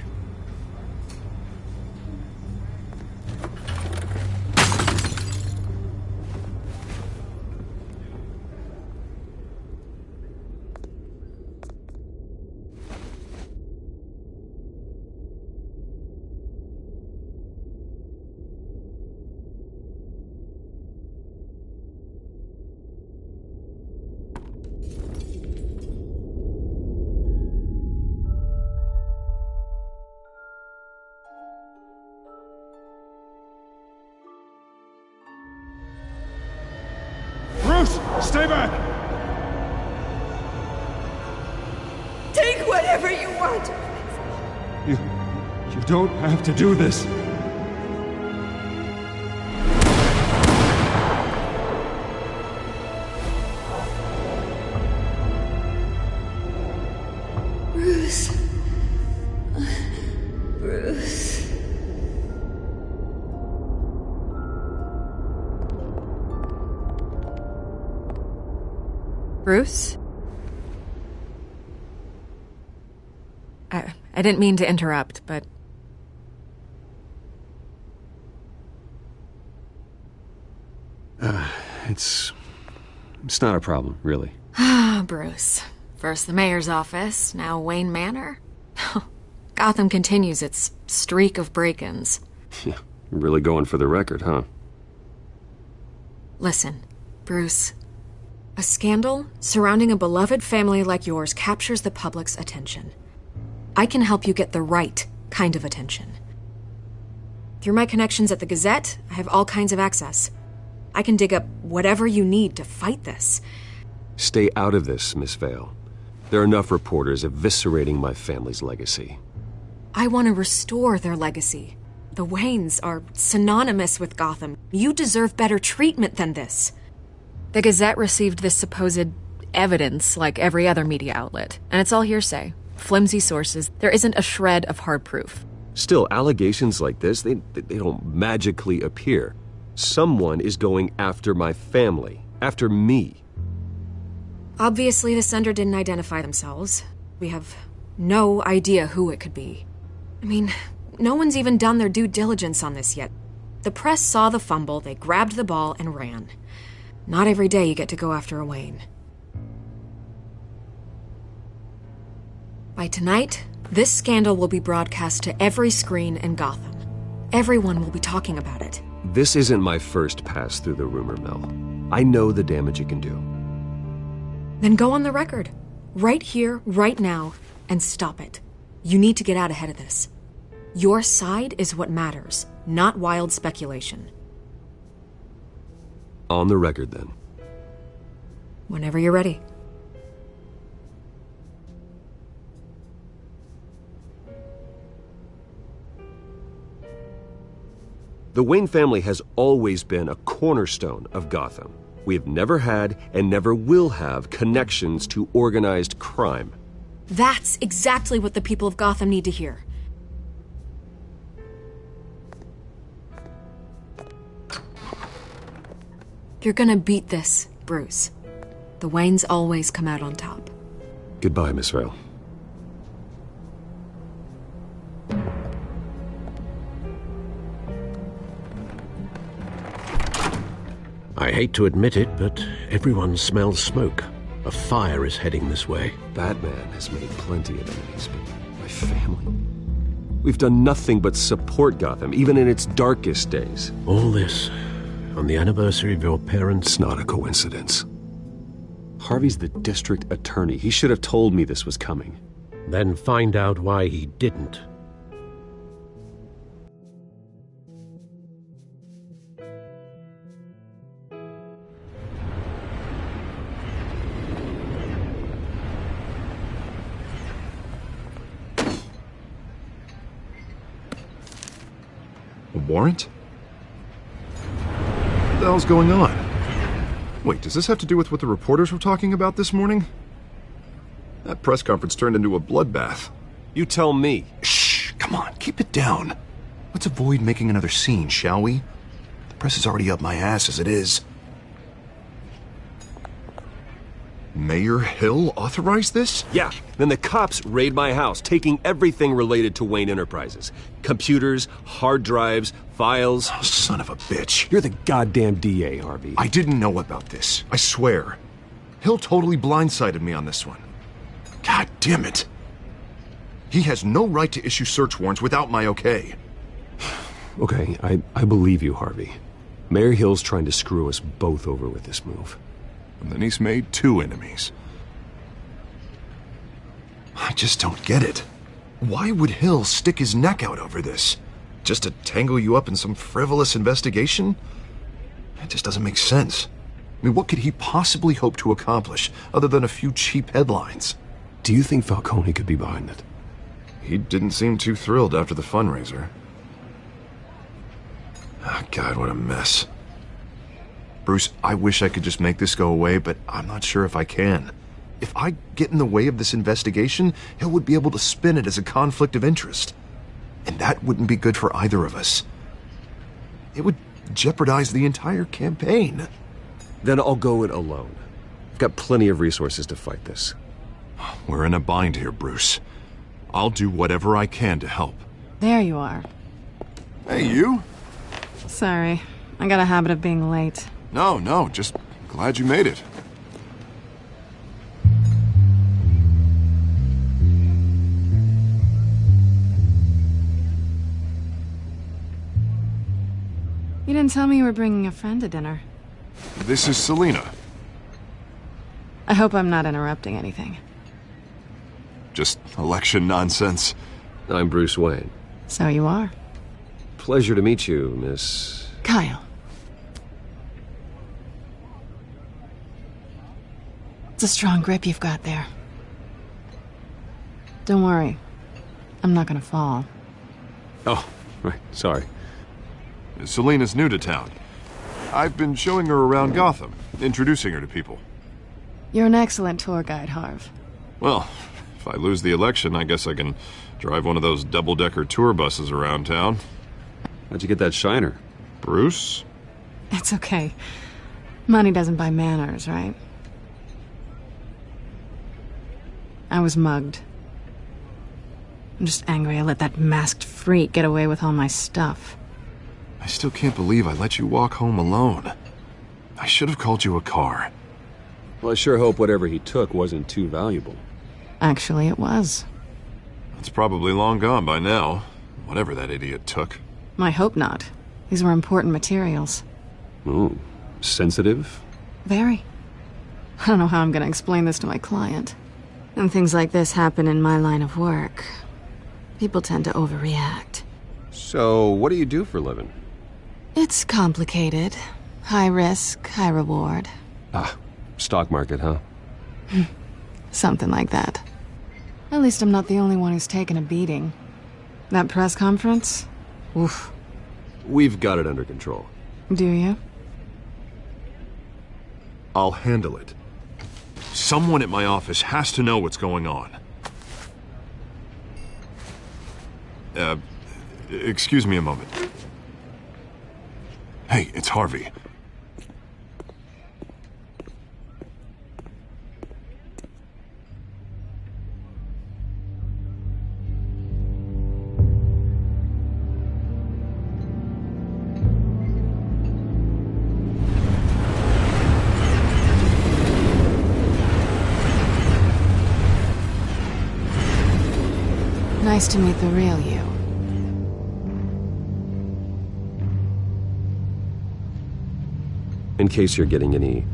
Stay back! Take whatever you want! You don't have to do this. Bruce. Bruce. Bruce? I didn't mean to interrupt, but... It's not a problem, really. Ah, Bruce. First the mayor's office, now Wayne Manor. Gotham continues its streak of break-ins. Yeah, you're really going for the record, huh? Listen, Bruce. A scandal surrounding a beloved family like yours captures the public's attention. I can help you get the right kind of attention. Through my connections at the Gazette, I have all kinds of access. I can dig up whatever you need to fight this. Stay out of this, Miss Vale. There are enough reporters eviscerating my family's legacy. I want to restore their legacy. The Waynes are synonymous with Gotham. You deserve better treatment than this. The Gazette received this supposed evidence like every other media outlet, and it's all hearsay. Flimsy sources. There isn't a shred of hard proof. Still, allegations like this, they don't magically appear. Someone is going after my family, after me. Obviously, the sender didn't identify themselves. We have no idea who it could be. I mean, no one's even done their due diligence on this yet. The press saw the fumble, they grabbed the ball and ran. Not every day you get to go after a Wayne. By tonight, this scandal will be broadcast to every screen in Gotham. Everyone will be talking about it. This isn't my first pass through the rumor mill. I know the damage it can do. Then go on the record. Right here, right now, and stop it. You need to get out ahead of this. Your side is what matters, not wild speculation. On the record, then. Whenever you're ready. The Wayne family has always been a cornerstone of Gotham. We have never had and never will have connections to organized crime. That's exactly what the people of Gotham need to hear. You're gonna beat this, Bruce. The Waynes always come out on top. Goodbye, Miss Vale. I hate to admit it, but everyone smells smoke. A fire is heading this way. Batman has made plenty of enemies, but my family... We've done nothing but support Gotham, even in its darkest days. All this on the anniversary of your parents'... It's not a coincidence. Harvey's the district attorney. He should have told me this was coming. Then find out why he didn't. A warrant? What the hell's going on? Wait, does this have to do with what the reporters were talking about this morning? That press conference turned into a bloodbath. You tell me. Shh, come on, keep it down. Let's avoid making another scene, shall we? The press is already up my ass as it is. Mayor Hill authorized this? Yeah, then the cops raid my house, taking everything related to Wayne Enterprises. Computers, hard drives, files. Oh, son of a bitch. You're the goddamn DA, Harvey. I didn't know about this. I swear. Hill totally blindsided me on this one. God damn it. He has no right to issue search warrants without my okay. Okay, I believe you, Harvey. Mayor Hill's trying to screw us both over with this move. And then he's made 2 enemies. I just don't get it. Why would Hill stick his neck out over this? Just to tangle you up in some frivolous investigation? It just doesn't make sense. I mean, what could he possibly hope to accomplish other than a few cheap headlines? Do you think Falcone could be behind it? He didn't seem too thrilled after the fundraiser. Oh, God, what a mess. Bruce, I wish I could just make this go away, but I'm not sure if I can. If I get in the way of this investigation, Hill would be able to spin it as a conflict of interest. And that wouldn't be good for either of us. It would jeopardize the entire campaign. Then I'll go it alone. I've got plenty of resources to fight this. We're in a bind here, Bruce. I'll do whatever I can to help. There you are. Hey, you? Sorry. I got a habit of being late. No, just glad you made it. You didn't tell me you were bringing a friend to dinner. This is Selina. I hope I'm not interrupting anything. Just election nonsense. I'm Bruce Wayne. So you are. Pleasure to meet you, Miss... Kyle. It's a strong grip you've got there. Don't worry. I'm not gonna fall. Oh, right. Sorry. Selina's new to town. I've been showing her around Gotham, introducing her to people. You're an excellent tour guide, Harv. Well, if I lose the election, I guess I can drive one of those double-decker tour buses around town. How'd you get that shiner? Bruce? It's okay. Money doesn't buy manners, right? I was mugged. I'm just angry I let that masked freak get away with all my stuff. I still can't believe I let you walk home alone. I should have called you a car. Well, I sure hope whatever he took wasn't too valuable. Actually, it was. It's probably long gone by now, whatever that idiot took. I hope not. These were important materials. Ooh, sensitive? Very. I don't know how I'm gonna explain this to my client. And things like this happen in my line of work. People tend to overreact. So, what do you do for a living? It's complicated. High risk, high reward. Ah, stock market, huh? Something like that. At least I'm not the only one who's taken a beating. That press conference? Oof. We've got it under control. Do you? I'll handle it. Someone at my office has to know what's going on. Excuse me a moment. Hey, it's Harvey. Nice to meet the real you. In case you're getting any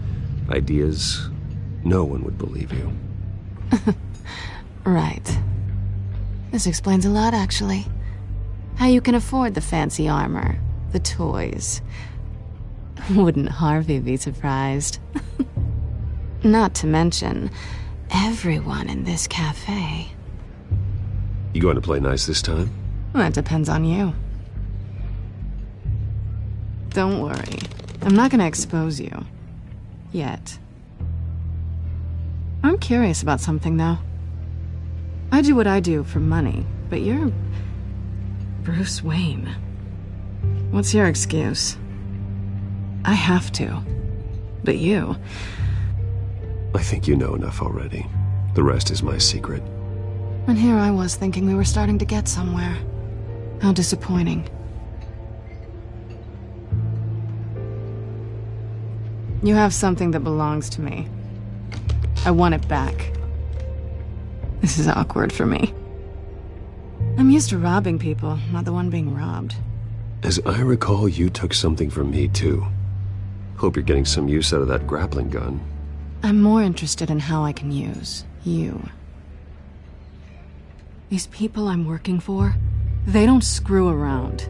ideas, no one would believe you. Right. This explains a lot, actually. How you can afford the fancy armor, the toys. Wouldn't Harvey be surprised? Not to mention, everyone in this cafe. You going to play nice this time? Well, that depends on you. Don't worry. I'm not gonna expose you. Yet. I'm curious about something, though. I do what I do for money, but you're... Bruce Wayne. What's your excuse? I have to. But you... I think you know enough already. The rest is my secret. And here I was thinking we were starting to get somewhere. How disappointing. You have something that belongs to me. I want it back. This is awkward for me. I'm used to robbing people, not the one being robbed. As I recall, you took something from me, too. Hope you're getting some use out of that grappling gun. I'm more interested in how I can use you. These people I'm working for, they don't screw around.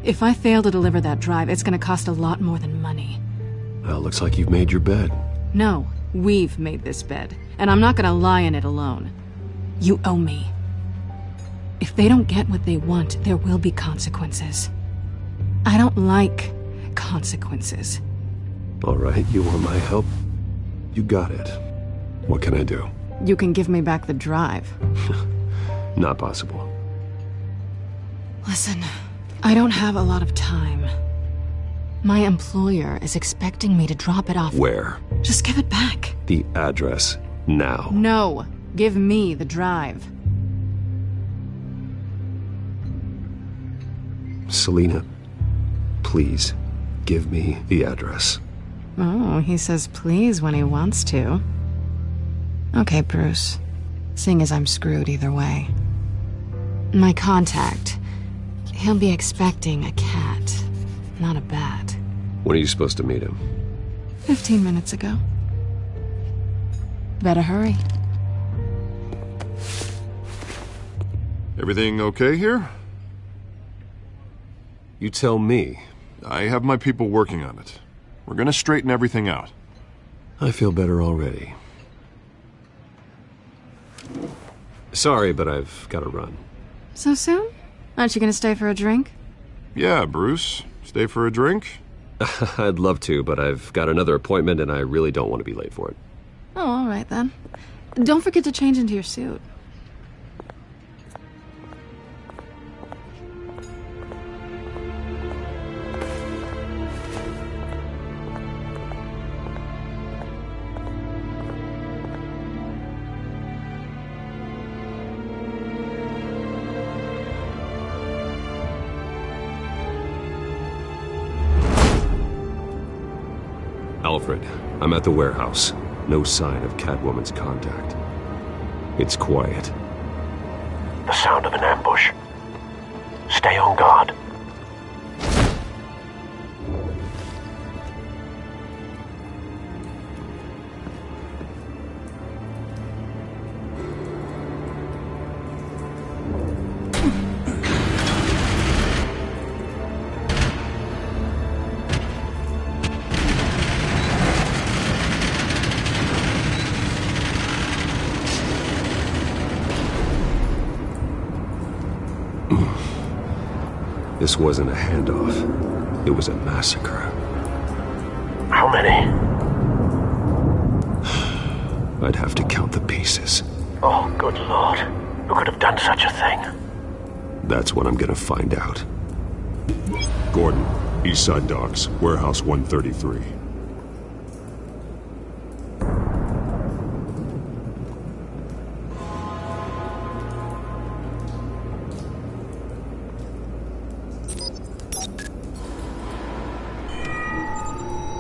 If I fail to deliver that drive, it's gonna cost a lot more than money. Well, looks like you've made your bed. No, we've made this bed, and I'm not gonna lie in it alone. You owe me. If they don't get what they want, there will be consequences. I don't like consequences. All right, you want my help? You got it. What can I do? You can give me back the drive. Not possible. Listen, I don't have a lot of time. My employer is expecting me to drop it off. Where? Just give it back. The address, now. No, give me the drive. Selina, please, give me the address. Oh, he says please when he wants to. Okay, Bruce. Seeing as I'm screwed either way. My contact, he'll be expecting a cat, not a bat. When are you supposed to meet him? 15 minutes ago. Better hurry. Everything okay here? You tell me. I have my people working on it. We're gonna straighten everything out. I feel better already. Sorry, but I've got to run. So soon? Aren't you gonna stay for a drink? Yeah, Bruce. Stay for a drink? I'd love to, but I've got another appointment and I really don't want to be late for it. Oh, all right then. Don't forget to change into your suit. Alfred, I'm at the warehouse. No sign of Catwoman's contact. It's quiet. The sound of an ambush. Stay on guard. This wasn't a handoff. It was a massacre. How many? I'd have to count the pieces. Oh, good Lord. Who could have done such a thing? That's what I'm gonna find out. Gordon, Eastside Docks, Warehouse 133.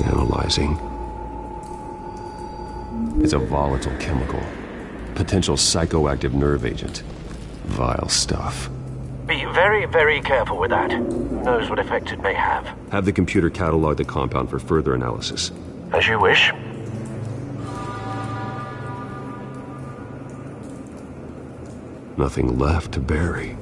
Analyzing. It's a volatile chemical. Potential psychoactive nerve agent. Vile stuff. Be very, very careful with that. Who knows what effect it may have. Have the computer catalog the compound for further analysis. As you wish. Nothing left to bury.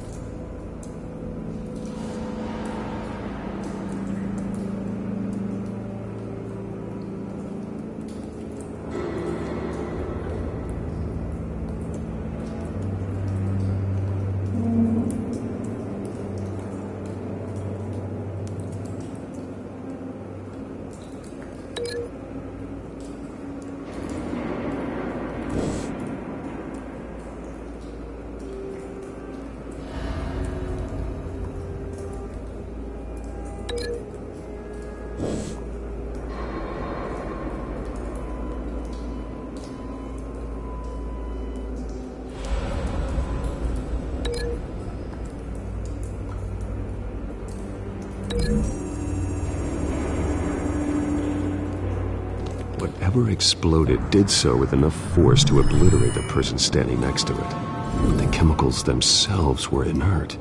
Whatever exploded did so with enough force to obliterate the person standing next to it. But the chemicals themselves were inert,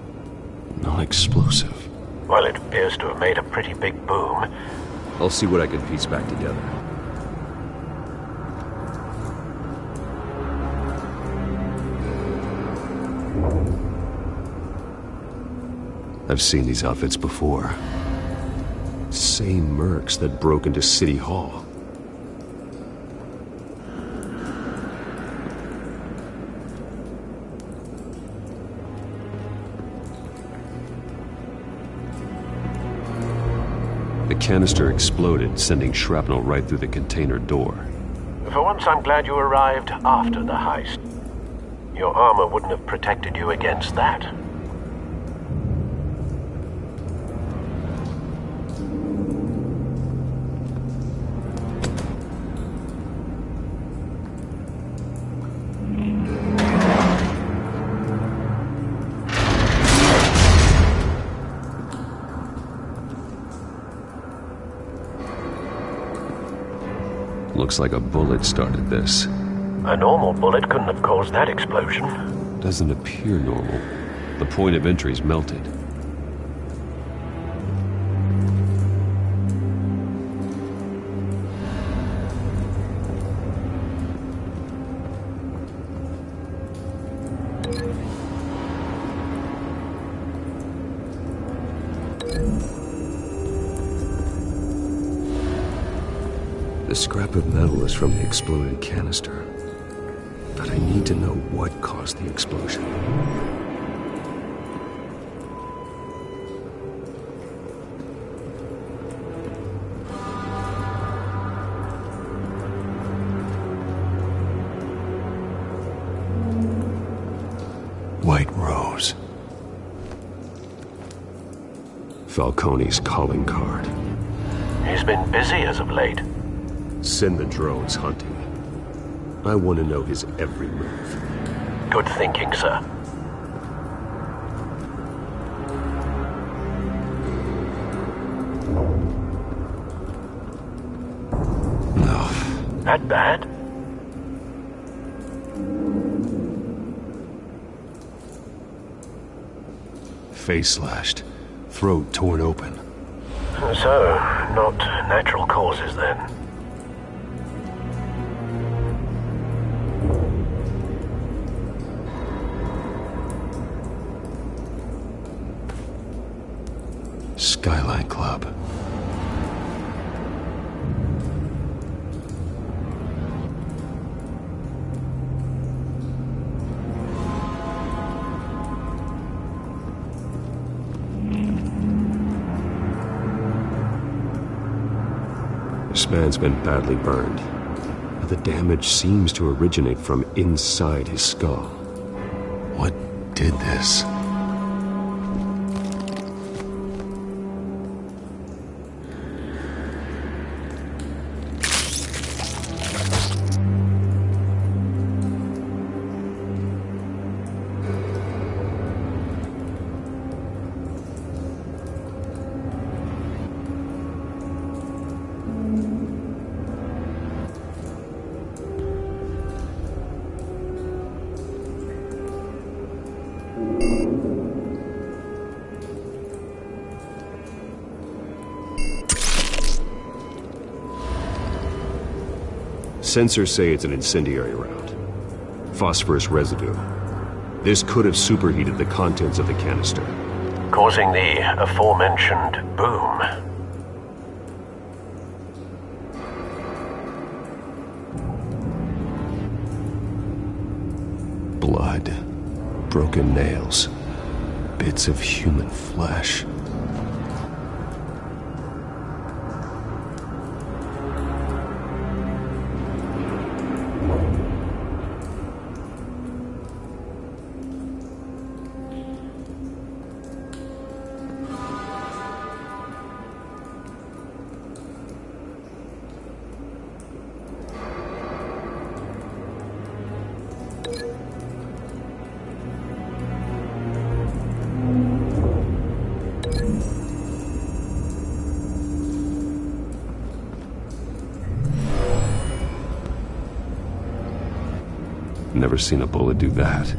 non-explosive. Well, it appears to have made a pretty big boom. I'll see what I can piece back together. I've seen these outfits before. Same mercs that broke into City Hall. The canister exploded, sending shrapnel right through the container door. For once, I'm glad you arrived after the heist. Your armor wouldn't have protected you against that. Looks like a bullet started this. A normal bullet couldn't have caused that explosion. Doesn't appear normal. The point of entry's melted. The scrap of metal is from the exploded canister. But I need to know what caused the explosion. White Rose. Falcone's calling card. He's been busy as of late. Send the drones hunting. I want to know his every move. Good thinking, sir. No. That bad? Face slashed. Throat torn open. So, not natural causes then. Skyline Club. This man's been badly burned, but the damage seems to originate from inside his skull. What did this? Sensors say it's an incendiary round. Phosphorus residue. This could have superheated the contents of the canister, causing the aforementioned boom. Blood, broken nails, bits of human flesh. Never seen a bullet do that.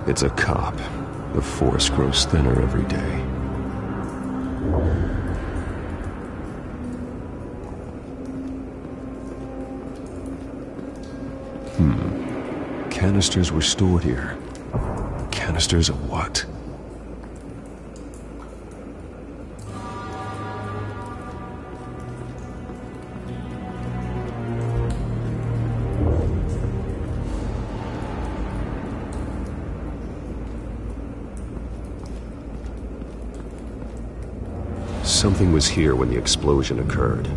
It's a cop. The force grows thinner every day. Canisters were stored here. Canisters of what? Something was here when the explosion occurred.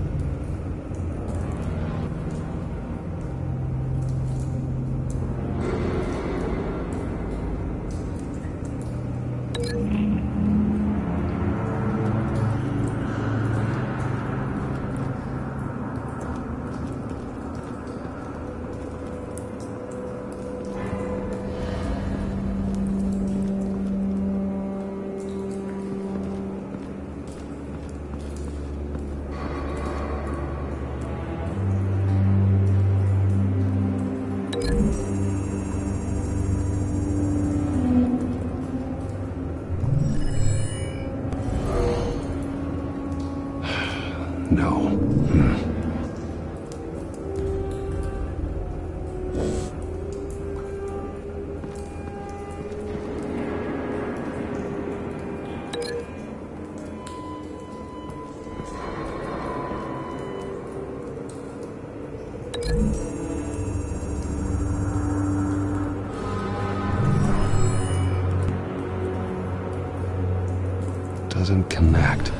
No. Doesn't connect.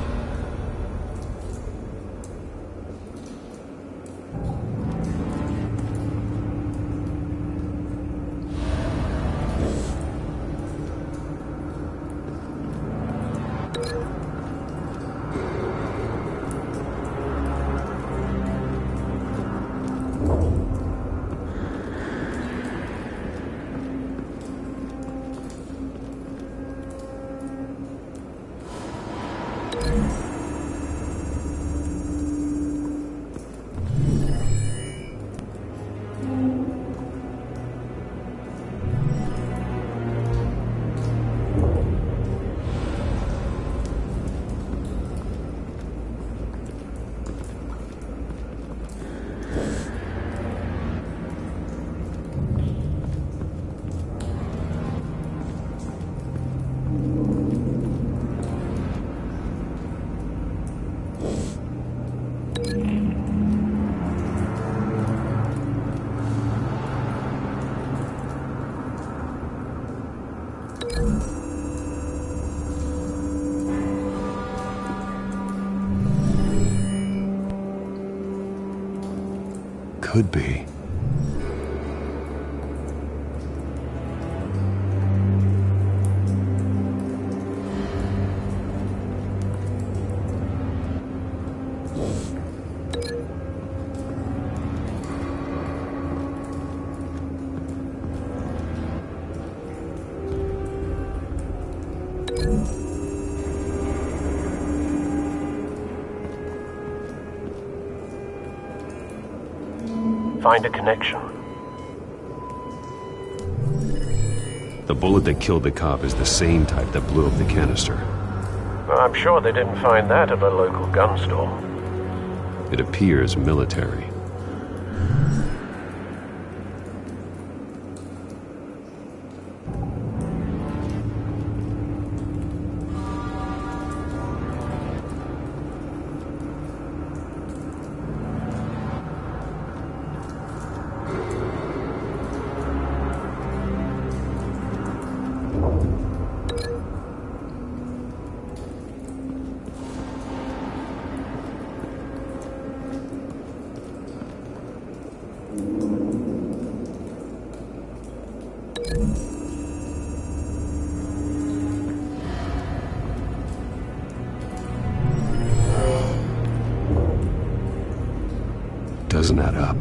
Could be. find a connection. The bullet that killed the cop is the same type that blew up the canister. I'm sure they didn't find that at a local gun store. It appears military. Doesn't add up.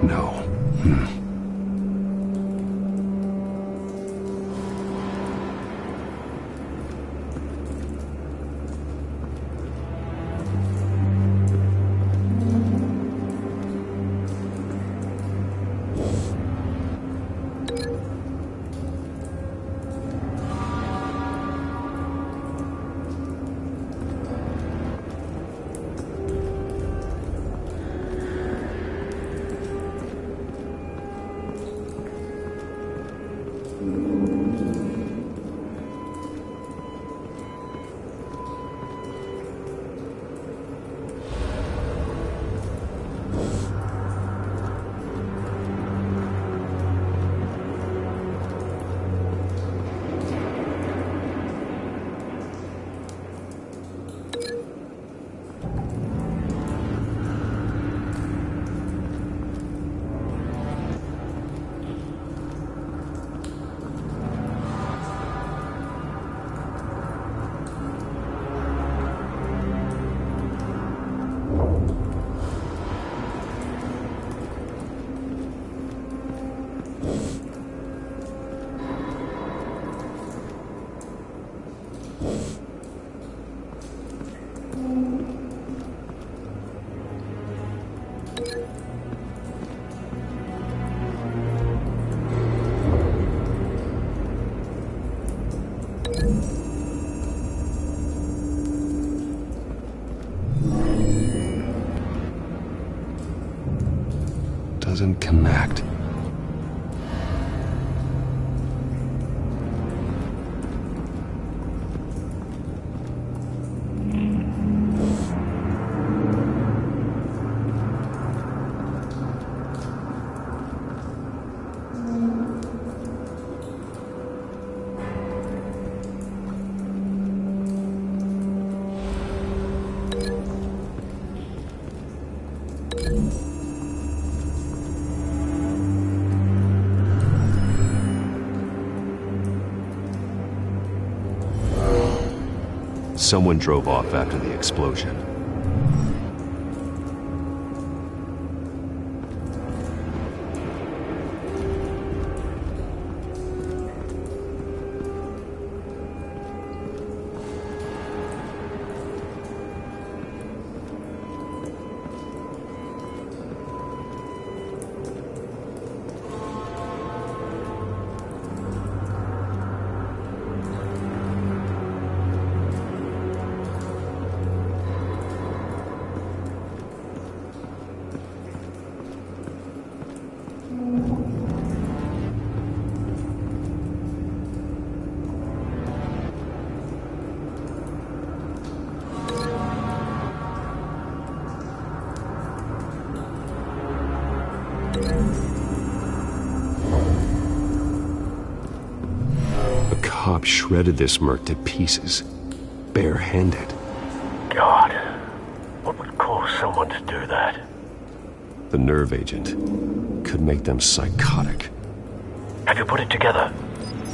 No. Doesn't connect. Someone drove off after the explosion. Cop shredded this merc to pieces, barehanded. God, what would cause someone to do that? The nerve agent could make them psychotic. Have you put it together?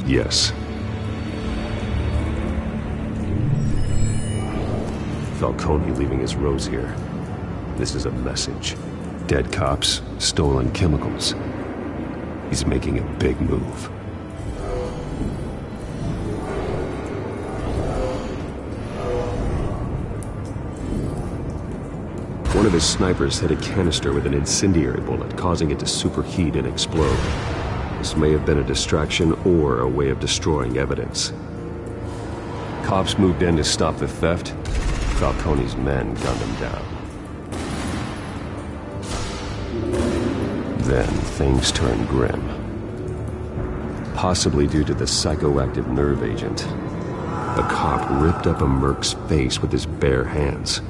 Yes. Falcone leaving his rose here. This is a message. Dead cops, stolen chemicals. He's making a big move. One of his snipers hit a canister with an incendiary bullet, causing it to superheat and explode. This may have been a distraction or a way of destroying evidence. Cops moved in to stop the theft. Falcone's men gunned him down. Then things turned grim. Possibly due to the psychoactive nerve agent. A cop ripped up a merc's face with his bare hands.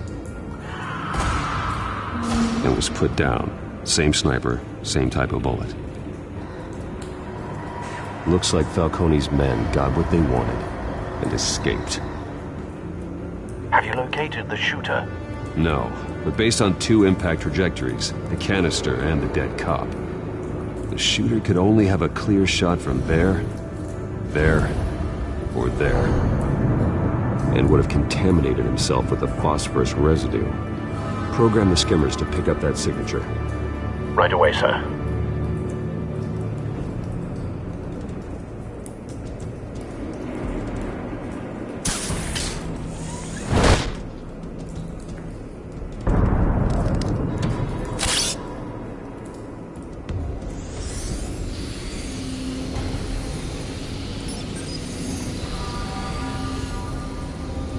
And was put down. Same sniper, same type of bullet. Looks like Falcone's men got what they wanted and escaped. Have you located the shooter? No, but based on 2 impact trajectories, the canister and the dead cop, the shooter could only have a clear shot from there, or there, and would have contaminated himself with the phosphorus residue. Program the skimmers to pick up that signature. Right away, sir.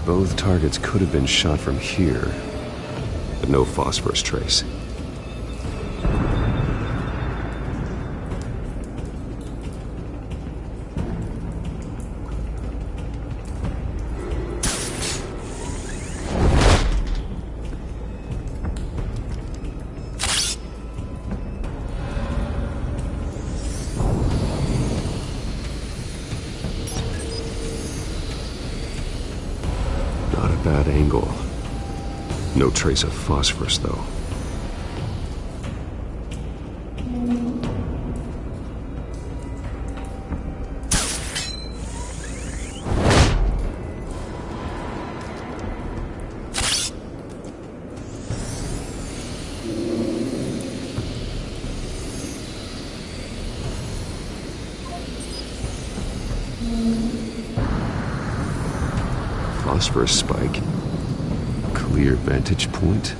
Both targets could have been shot from here, but no phosphorus trace. Bad angle. No trace of phosphorus, though. Phosphorus spike. Clear vantage point.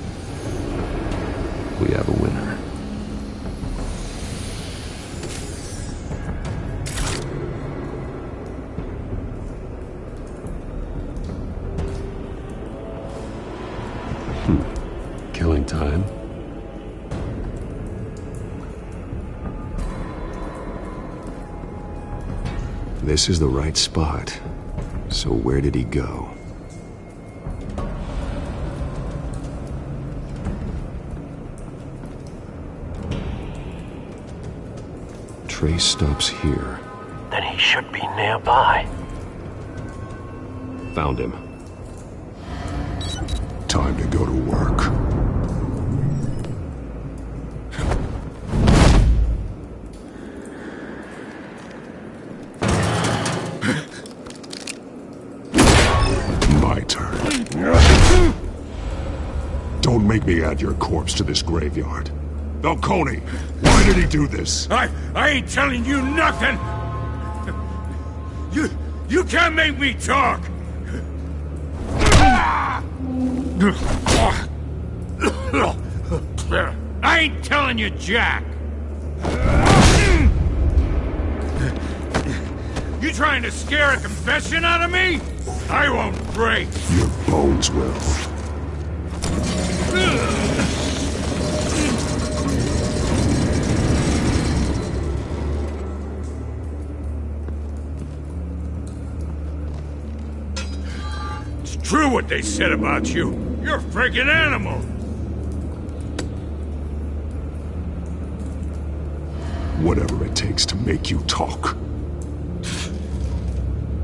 We have a winner. Killing time. This is the right spot. So where did he go? Trace stops here. Then he should be nearby. Found him. Time to go to work. My turn. Don't make me add your corpse to this graveyard. Falcone, why did he do this? I ain't telling you nothing! You can't make me talk! I ain't telling you jack! You trying to scare a confession out of me? I won't break! Your bones will. True what they said about you. You're a freaking animal. Whatever it takes to make you talk.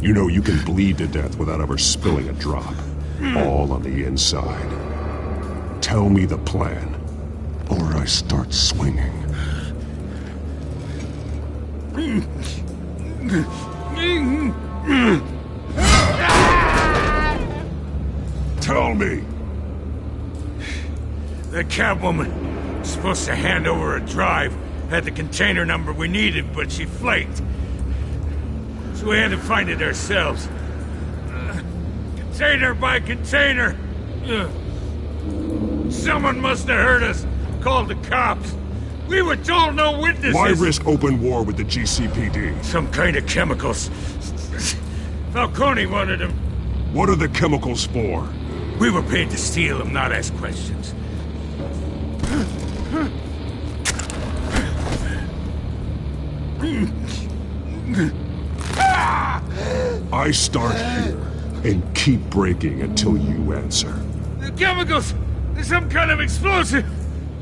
You know you can bleed to death without ever spilling a drop. All on the inside. Tell me the plan, or I I start swinging. Tell me! The Catwoman was supposed to hand over a drive, had the container number we needed, but she flaked. So we had to find it ourselves. Container by container. Someone must have heard us, called the cops. We were told no witnesses. Why risk open war with the GCPD? Some kind of chemicals. Falcone wanted them. What are the chemicals for? We were paid to steal them, not ask questions. I start here and keep breaking until you answer. The chemicals! There's some kind of explosive!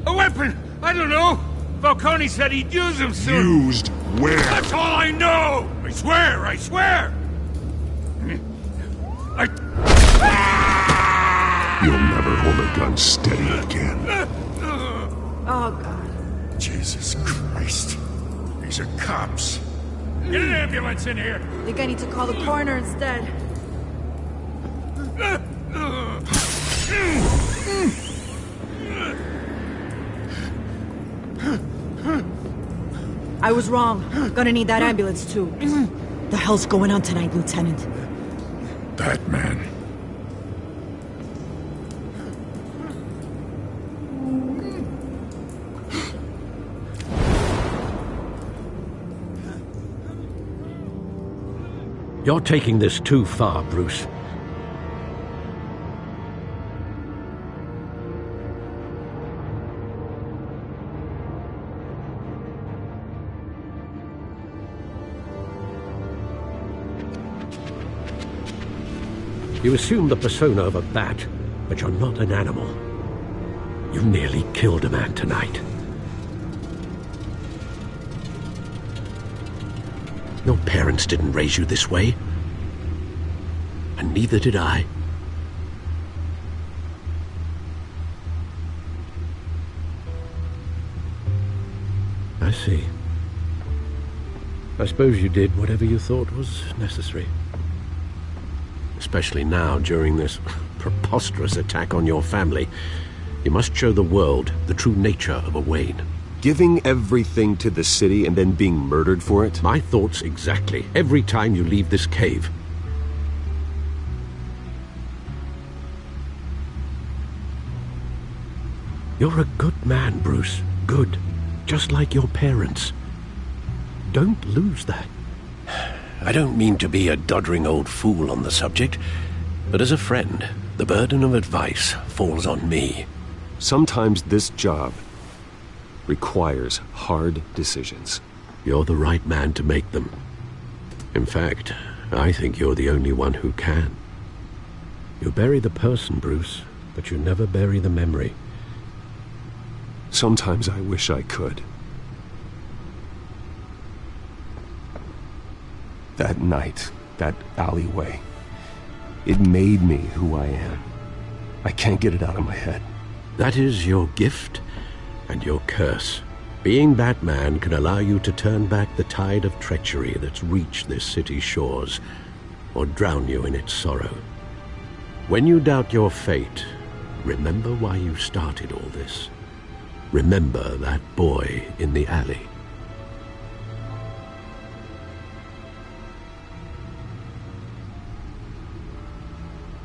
A weapon! I don't know! Falcone said he'd use them soon. Used where? That's all I know! I swear! I swear! You'll never hold a gun steady again. Oh, God. Jesus Christ. These are cops. Get an ambulance in here! I think I need to call the coroner instead. I was wrong. Gonna need that ambulance, too. The hell's going on tonight, Lieutenant? Batman. You're taking this too far, Bruce. You assume the persona of a bat, but you're not an animal. You nearly killed a man tonight. Your parents didn't raise you this way. And neither did I. I see. I suppose you did whatever you thought was necessary. Especially now, during this preposterous attack on your family. You must show the world the true nature of a Wayne. Giving everything to the city and then being murdered for it? My thoughts exactly. Every time you leave this cave. You're a good man, Bruce. Good. Just like your parents. Don't lose that. I don't mean to be a doddering old fool on the subject, but as a friend, the burden of advice falls on me. Sometimes this job requires hard decisions. You're the right man to make them. In fact, I think you're the only one who can. You bury the person, Bruce, but you never bury the memory. Sometimes I wish I could. That night, that alleyway, it made me who I am. I can't get it out of my head. That is your gift and your curse. Being Batman can allow you to turn back the tide of treachery that's reached this city's shores, or drown you in its sorrow. When you doubt your fate, remember why you started all this. Remember that boy in the alley.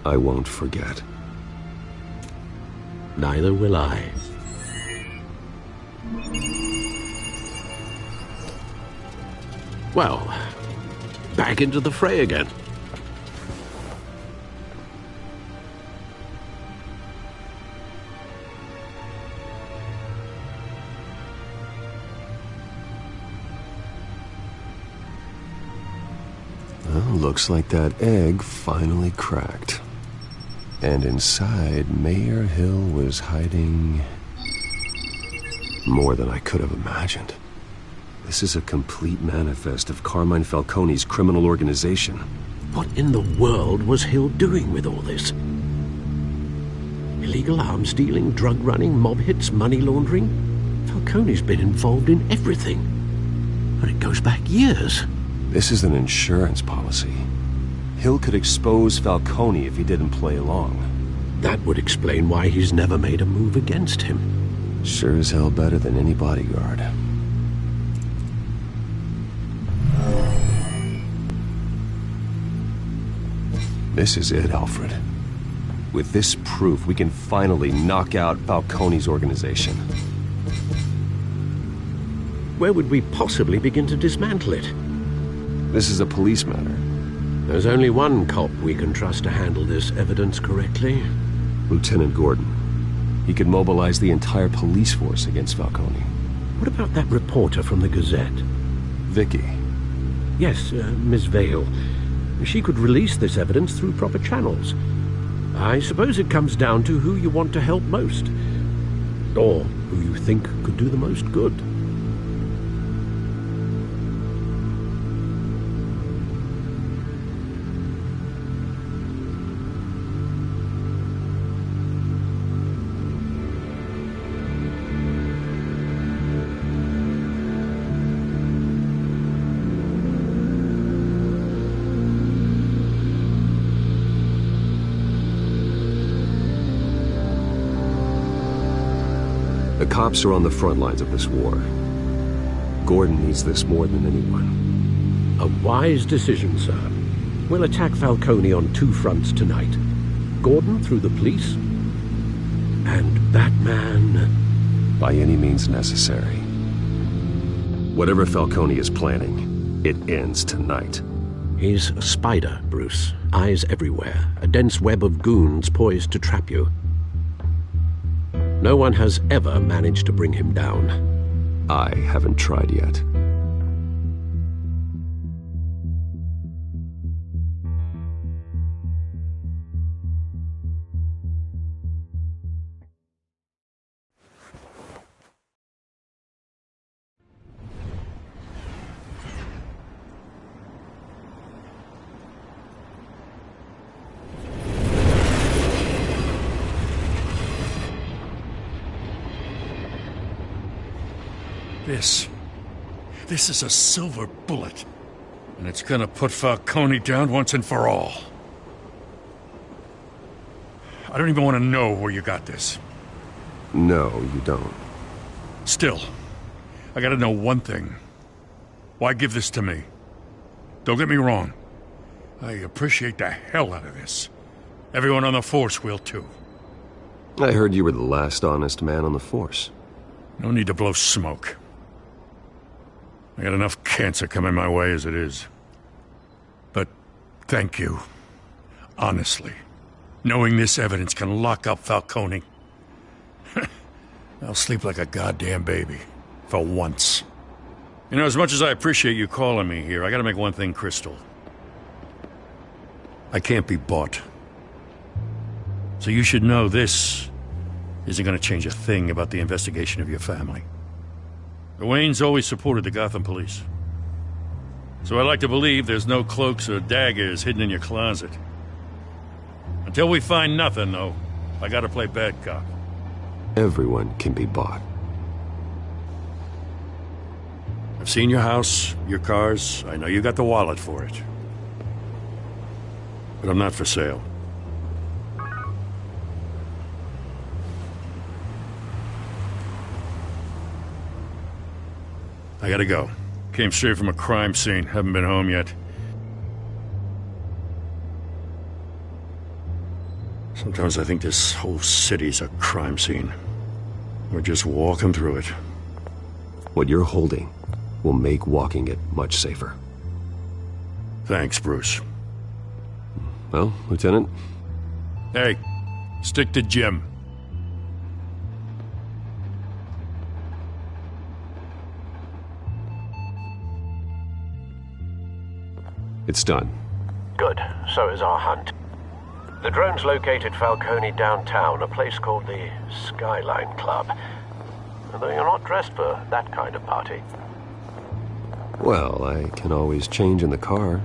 I won't forget. Neither will I. Well, back into the fray again. Well, looks like that egg finally cracked. And inside, Mayor Hill was hiding more than I could have imagined. This is a complete manifest of Carmine Falcone's criminal organization. What in the world was Hill doing with all this? Illegal arms dealing, drug running, mob hits, money laundering? Falcone's been involved in everything. And it goes back years. This is an insurance policy. Hill could expose Falcone if he didn't play along. That would explain why he's never made a move against him. Sure as hell better than any bodyguard. This is it, Alfred. With this proof, we can finally knock out Falcone's organization. Where would we possibly begin to dismantle it? This is a police matter. There's only one cop we can trust to handle this evidence correctly. Lieutenant Gordon. He could mobilize the entire police force against Falcone. What about that reporter from the Gazette? Vicky. Yes, Miss Vale. She could release this evidence through proper channels. I suppose it comes down to who you want to help most. Or who you think could do the most good. The cops are on the front lines of this war. Gordon needs this more than anyone. A wise decision, sir. We'll attack Falcone on two fronts tonight. Gordon through the police, and Batman... by any means necessary. Whatever Falcone is planning, it ends tonight. He's a spider, Bruce. Eyes everywhere. A dense web of goons poised to trap you. No one has ever managed to bring him down. I haven't tried yet. This is a silver bullet. And it's gonna put Falcone down once and for all. I don't even want to know where you got this. No, you don't. Still, I gotta know one thing. Why give this to me? Don't get me wrong. I appreciate the hell out of this. Everyone on the force will too. I heard you were the last honest man on the force. No need to blow smoke. I got enough cancer coming my way as it is. But thank you. Honestly. Knowing this evidence can lock up Falcone. I'll sleep like a goddamn baby. For once. You know, as much as I appreciate you calling me here, I gotta make one thing crystal. I can't be bought. So you should know this isn't gonna change a thing about the investigation of your family. The Waynes always supported the Gotham police. So I like to believe there's no cloaks or daggers hidden in your closet. Until we find nothing, though, I gotta play bad cop. Everyone can be bought. I've seen your house, your cars. I know you got the wallet for it. But I'm not for sale. I gotta go. Came straight from a crime scene. Haven't been home yet. Sometimes I think this whole city's a crime scene. We're just walking through it. What you're holding will make walking it much safer. Thanks, Bruce. Well, Lieutenant? Hey, stick to Jim. It's done. Good. So is our hunt. The drones located Falcone downtown, a place called the Skyline Club. Although you're not dressed for that kind of party. Well, I can always change in the car.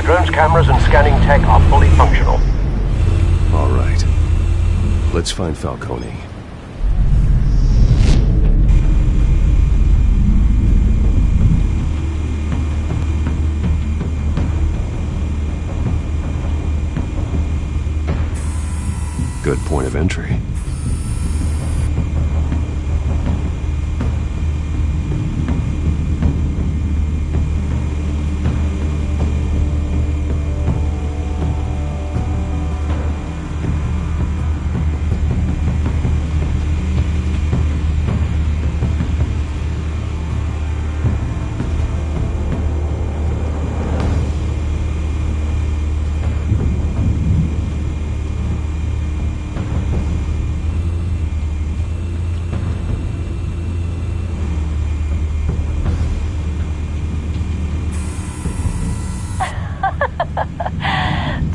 Drone's cameras and scanning tech are fully functional. All right. Let's find Falcone. Good point of entry.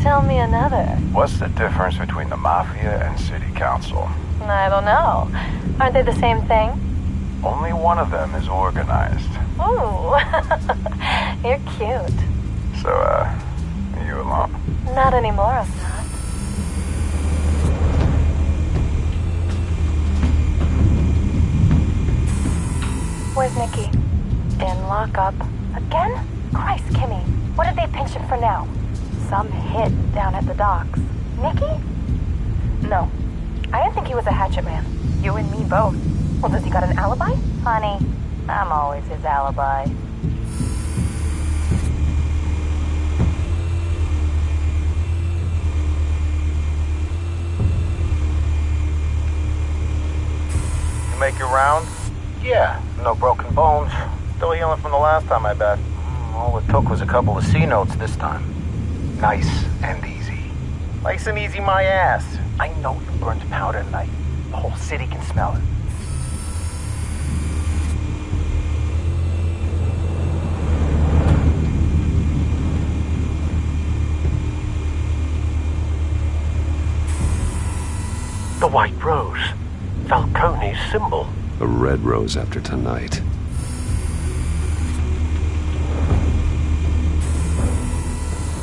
Tell me another. What's the difference between the Mafia and City Council? I don't know. Aren't they the same thing? Only one of them is organized. Ooh. You're cute. So, are you alone? Not anymore, I'm not. Where's Nikki? In lockup. Again? Christ, Kimmy. What did they pinch him for now? Some hit down at the docks. Nikki? No. I didn't think he was a hatchet man. You and me both. Well, does he got an alibi? Honey, I'm always his alibi. You make your rounds? Yeah, no broken bones. Still healing from the last time, I bet. All it took was a couple of C notes this time. Nice and easy. Nice and easy my ass. I know you burned powder tonight. The whole city can smell it. The white rose. Falcone's symbol. A red rose after tonight.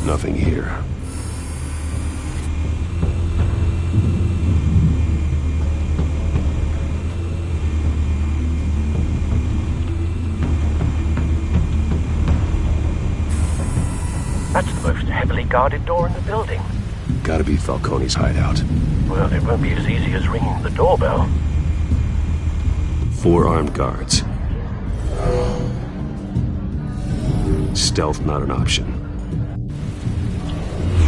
Nothing here. That's the most heavily guarded door in the building. Gotta be Falcone's hideout. Well, it won't be as easy as ringing the doorbell. 4 armed guards. Stealth not an option.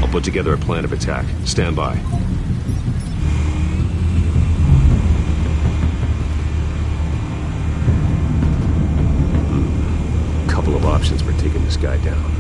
I'll put together a plan of attack. Stand by. Couple of options for taking this guy down.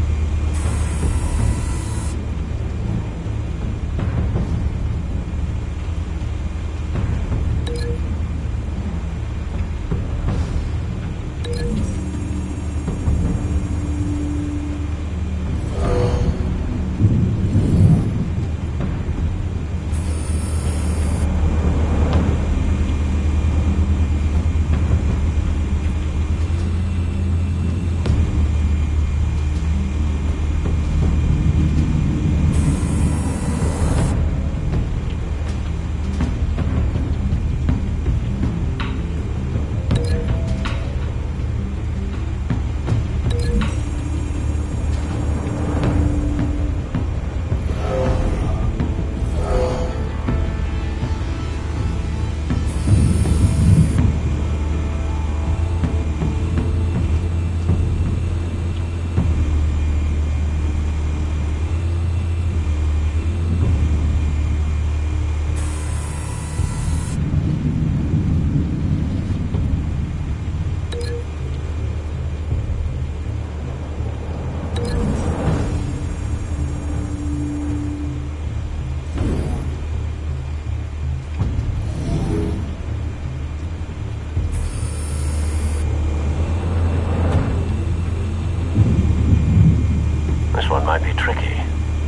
Might be tricky.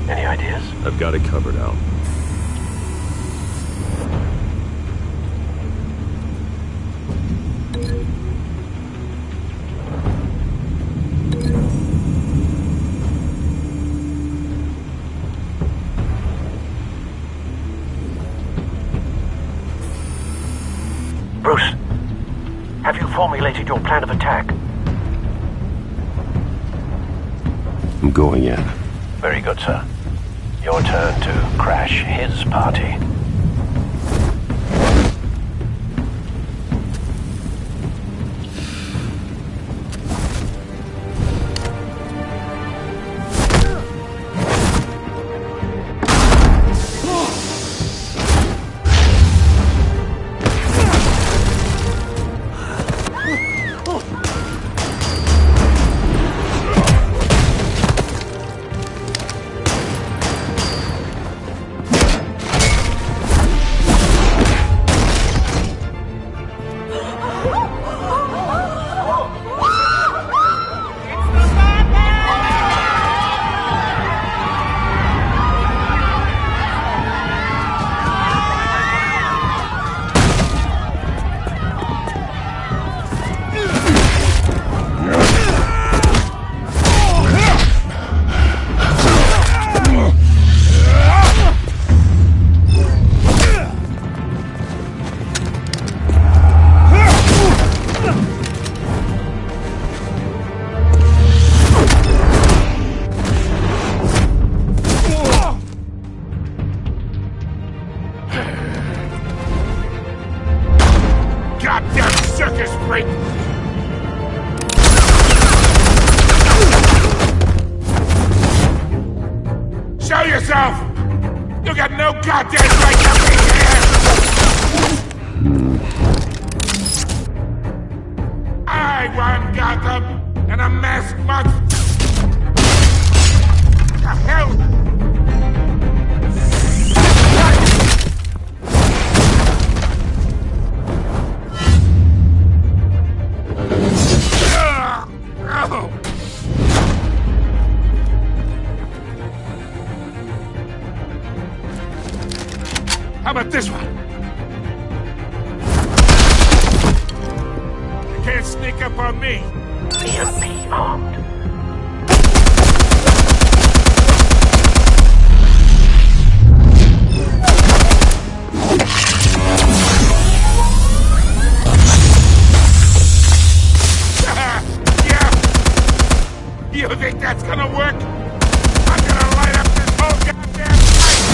Any ideas? I've got it covered, Al. Bruce, have you formulated your plan of attack? I'm going in. Very good, sir. Your turn to crash his party. Show yourself! You got no goddamn right to be here! I run Gotham, and a masked monster! The hell? How about this one? You can't sneak up on me. EMP armed. Yeah. You think that's gonna work? I'm gonna light up this whole goddamn place!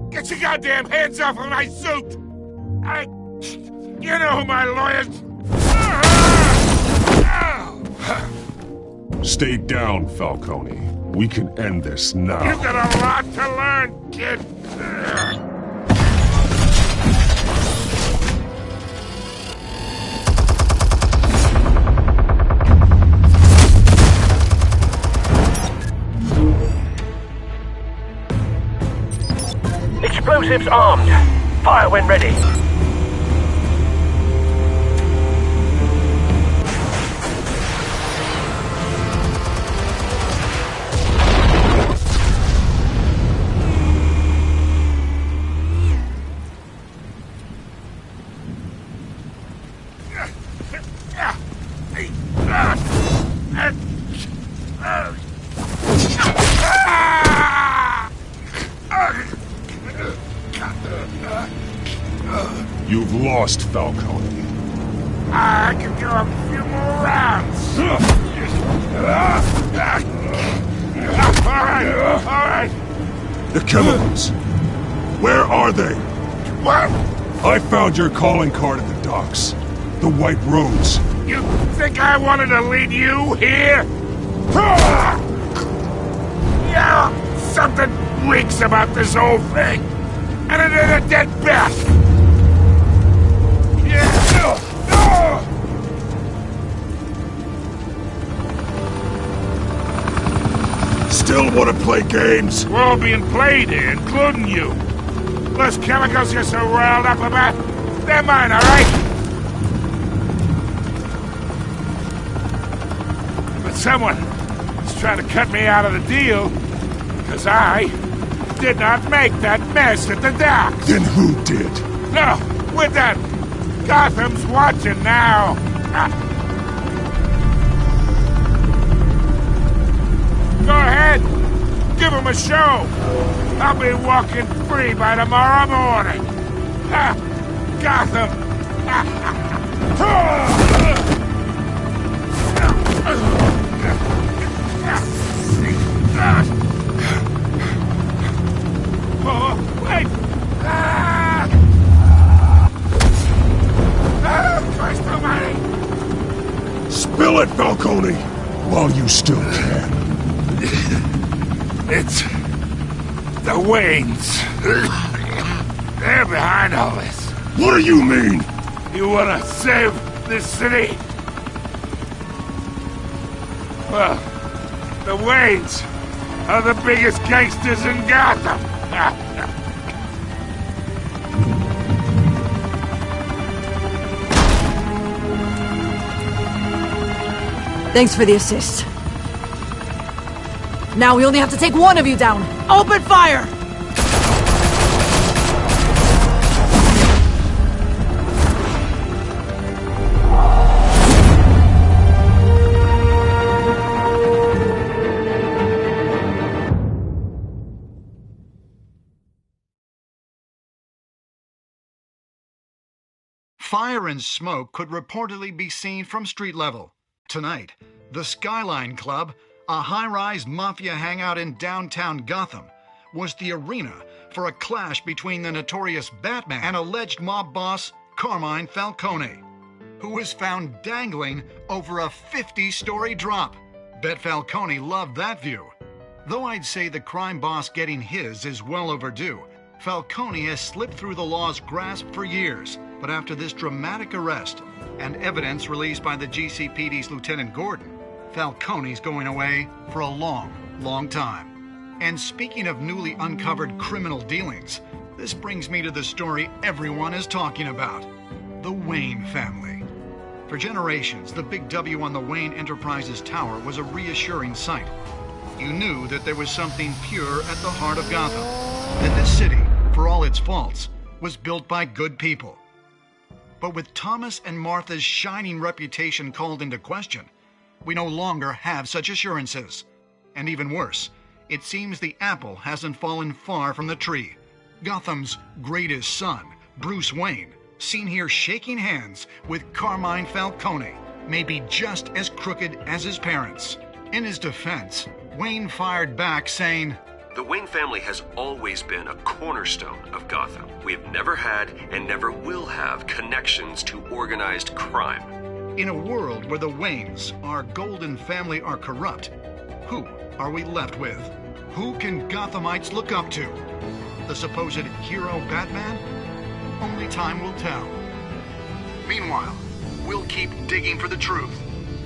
Get your goddamn hands off of my suit! You know who my lawyers... Stay down, Falcone. We can end this now. You've got a lot to learn, kid. Explosives armed. Fire when ready. You've lost, Falcone. I can go a few more rounds. All right. The chemicals. Where are they? What? I found your calling card at the docks. The White Rose. You think I wanted to lead you here? Yeah, something reeks about this whole thing. And it is a dead bat. Still want to play games? We're all being played here, including you. Those chemicals you're so riled up about, they're mine, all right? But someone is trying to cut me out of the deal because I did not make that mess at the docks. Then who did? No, we're done. Gotham's watching now. Go ahead. Give him a show. I'll be walking free by tomorrow morning. Gotham! Oh, wait! Christ almighty! Spill it, Falcone, while you still can. It's the Waynes. They're behind all this. What do you mean? You wanna save this city? Well, the Waynes are the biggest gangsters in Gotham. Thanks for the assist. Now we only have to take one of you down. Open fire! Fire and smoke could reportedly be seen from street level. Tonight, the Skyline Club, a high-rise mafia hangout in downtown Gotham, was the arena for a clash between the notorious Batman and alleged mob boss Carmine Falcone, who was found dangling over a 50-story drop. Bet Falcone loved that view. Though I'd say the crime boss getting his is well overdue, Falcone has slipped through the law's grasp for years. But after this dramatic arrest and evidence released by the GCPD's Lieutenant Gordon, Falcone's going away for a long, long time. And speaking of newly uncovered criminal dealings, this brings me to the story everyone is talking about: the Wayne family. For generations, the big W on the Wayne Enterprises Tower was a reassuring sight. You knew that there was something pure at the heart of Gotham, that this city, for all its faults, was built by good people. But with Thomas and Martha's shining reputation called into question, we no longer have such assurances. And even worse, it seems the apple hasn't fallen far from the tree. Gotham's greatest son, Bruce Wayne, seen here shaking hands with Carmine Falcone, may be just as crooked as his parents. In his defense, Wayne fired back saying, "The Wayne family has always been a cornerstone of Gotham. We have never had and never will have connections to organized crime." In a world where the Waynes, our golden family, are corrupt, who are we left with? Who can Gothamites look up to? The supposed hero Batman? Only time will tell. Meanwhile, we'll keep digging for the truth.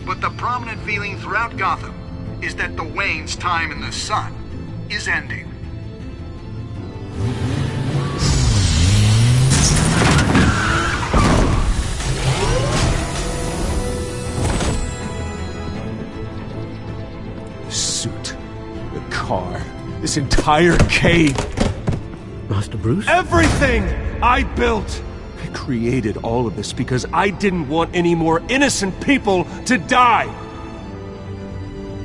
But the prominent feeling throughout Gotham is that the Waynes' time in the sun is ending. The suit, the car, this entire cave. Master Bruce? Everything I built! I created all of this because I didn't want any more innocent people to die!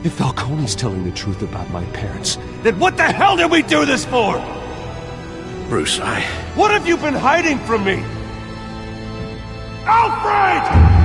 If Falcone's telling the truth about my parents, then what the hell did we do this for? Bruce, What have you been hiding from me? Alfred!